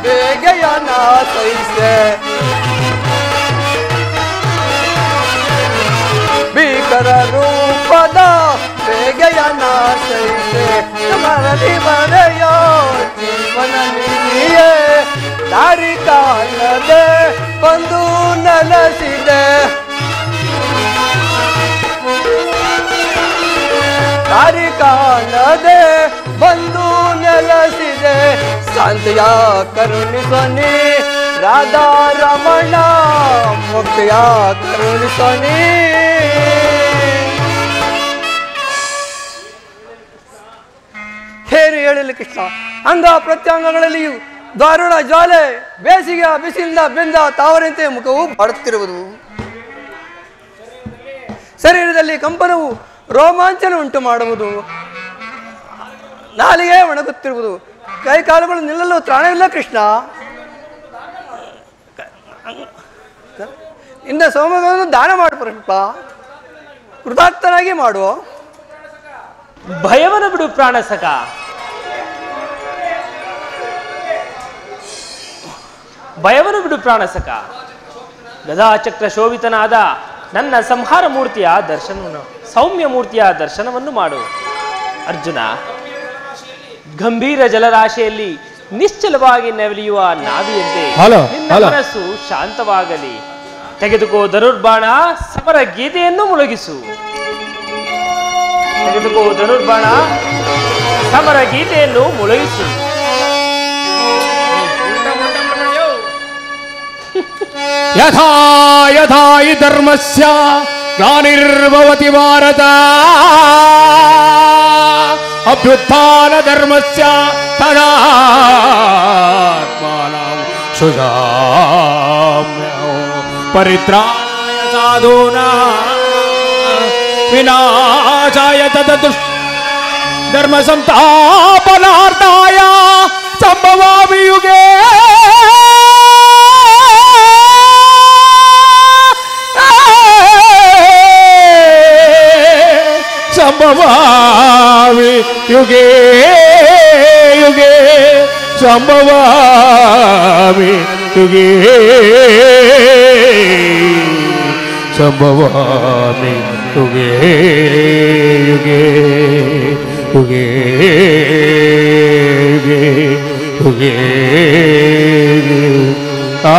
ಬೇಗೆಯನ ಸಹಿಸೆ, ಭೀಕರ ರೂಪದ ಬೇಗೆಯನ ಸಹಿಸೆ, ಮರಳಿ ಮರೆಯೋ ಜೀವನ ನಿಧಿಯೇ, ದಾರಿ ಕಾಣದೆ ಬಂದು ನೆಲೆಸಿದೆ, ದಾರಿ ಕಾಣದೆ ಬಂದು ನೆಲೆಸಿದೆ, ಶಾಂತಿಯ ಕರುಣಿಸೊನಿ ರಾಧಾ ರಮಣ, ಮುಕ್ತಿಯ ಕರುಣಿಸೊನಿ. ಹೇಳಿ ಹೇಳಲಿ ಕೃಷ್ಣ, ಅಂಗ ಪ್ರತ್ಯಾಂಗಗಳಲ್ಲಿಯೂ ದಾರುಣ ಜ್ವಾಲೆ, ಬೇಸಿಗೆಯ ಬಿಸಿಲಿಂದ ಬೆಂದ ತಾವರಂತೆ ಮುಖವು ಬಾಡುತ್ತಿರುವುದು, ಶರೀರದಲ್ಲಿ ಕಂಪನವು ರೋಮಾಂಚನ ಉಂಟು ಮಾಡುವುದು, ನಾಲಿಗೆ ಒಣಗುತ್ತಿರುವುದು, ಕೈ ಕಾಲುಗಳು ನಿಲ್ಲಲು ತ್ರಾಣವಿಲ್ಲ ಕೃಷ್ಣ. ಇಂದ ಸೋಮಗಳನ್ನು ದಾನ ಮಾಡಪ್ಪ, ಕೃತಾರ್ಥನಾಗಿ ಮಾಡುವ. ಭಯವನ್ನು ಬಿಡು ಪ್ರಾಣಸಖ, ಭಯವನ್ನು ಬಿಡು ಪ್ರಾಣಸಖ. ಗದಾಚಕ್ರ ಶೋಭಿತನಾದ ನನ್ನ ಸಂಹಾರ ಮೂರ್ತಿಯ ದರ್ಶನವನ್ನು, ಸೌಮ್ಯ ಮೂರ್ತಿಯ ದರ್ಶನವನ್ನು ಮಾಡು. ಅರ್ಜುನ, ಗಂಭೀರ ಜಲರಾಶಿಯಲ್ಲಿ ನಿಶ್ಚಲವಾಗಿ ನವಿಲಿಯುವ ನಾವಿಯಂತೆ ನಿನ್ನ ಮನಸ್ಸು ಶಾಂತವಾಗಲಿ. ತೆಗೆದುಕೋ ಧನುರ್ಬಾಣ, ಸಮರ ಗೀತೆಯನ್ನು ಮುಳುಗಿಸು. ತೆಗೆದುಕೋ ಧನುರ್ಬಾಣ, ಸಮರ ಗೀತೆಯನ್ನು ಮುಳುಗಿಸು. ಯಥಾ ಯಥಾ ಹಿ ಧರ್ಮಸ್ಯ ಗ್ಲಾನಿರ್ಭವತಿ ಭಾರತ, ಅಭ್ಯುತ್ಥಾನ ಧರ್ಮಸ್ಯ ತದಾತ್ಮಾನಂ ಸೃಜಾಮ್ಯಹಂ ಪರಿತ್ರಾಣಾಯ ಸಾಧೂನಾಂ ವಿನಾಶಾಯ ತದದುಷ್ಟ ಧರ್ಮ ಸಂತಾಪನಾರ್ಥಾಯ ಸಂಭವಾಮಿ ಯುಗೇ ಸಂಭವಾಮಿ ಯುಗೇ ಯುಗೇ ಸಂಭವಾಮಿ ಯುಗೇ ಸಂಭವಾಮಿ ಯುಗೇ ಯುಗೇ ಯುಗೇ ಯುಗೇ ಯುಗೇ ಆ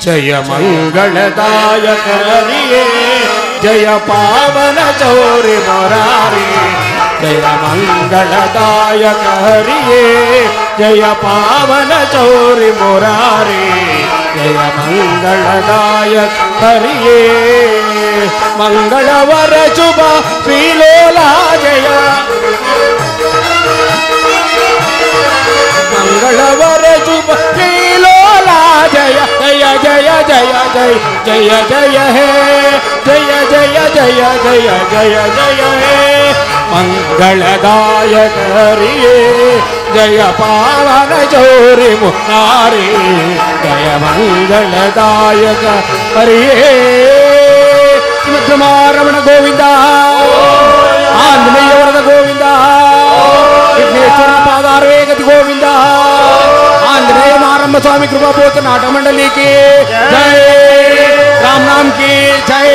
जय मंगलदायक हरिये जय पावन चौरि मुरारी जय मंगलदायक हरिये जय पावन चौरि मुरारी जय मंगलदायक हरिये मंगलवर शुभ श्रीलोला जय मंगलवर शुभ श्रीलोला जय जय जय जय जय जय जय हे जय जय जय जय जय जय हे मंगलदायक हरिये जय पावन चौरि मुरारी जय मंगलदायक हरिये रमण गोविंद आंजनेय वरद गोविंद विघ्नेश्वर पादारवे गति गोविंद आंजनेय मारंभ स्वामी कृपा बोध नाटक मंडली की जय राम नाम की जय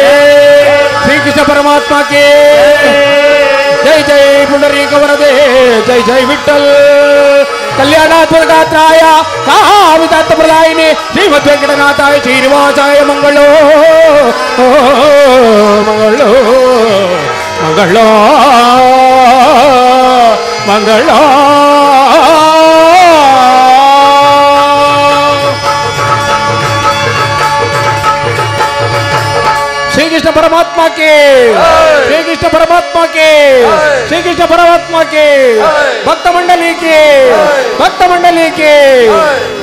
श्री कृष्ण परमात्मा के जय जय पुंडरीक वरदे जय जय विठ्ठल कल्याणात्मक गात्राय कामितार्थ प्रदायिने श्रीमद् वेंकटनाथाय श्रीनिवासाय मंगलो मंगलो मंगलो मंगलो श्री कृष्ण परमात्मा के श्री कृष्ण परमात्मा के श्री कृष्ण परमात्मा के भक्त मंडली के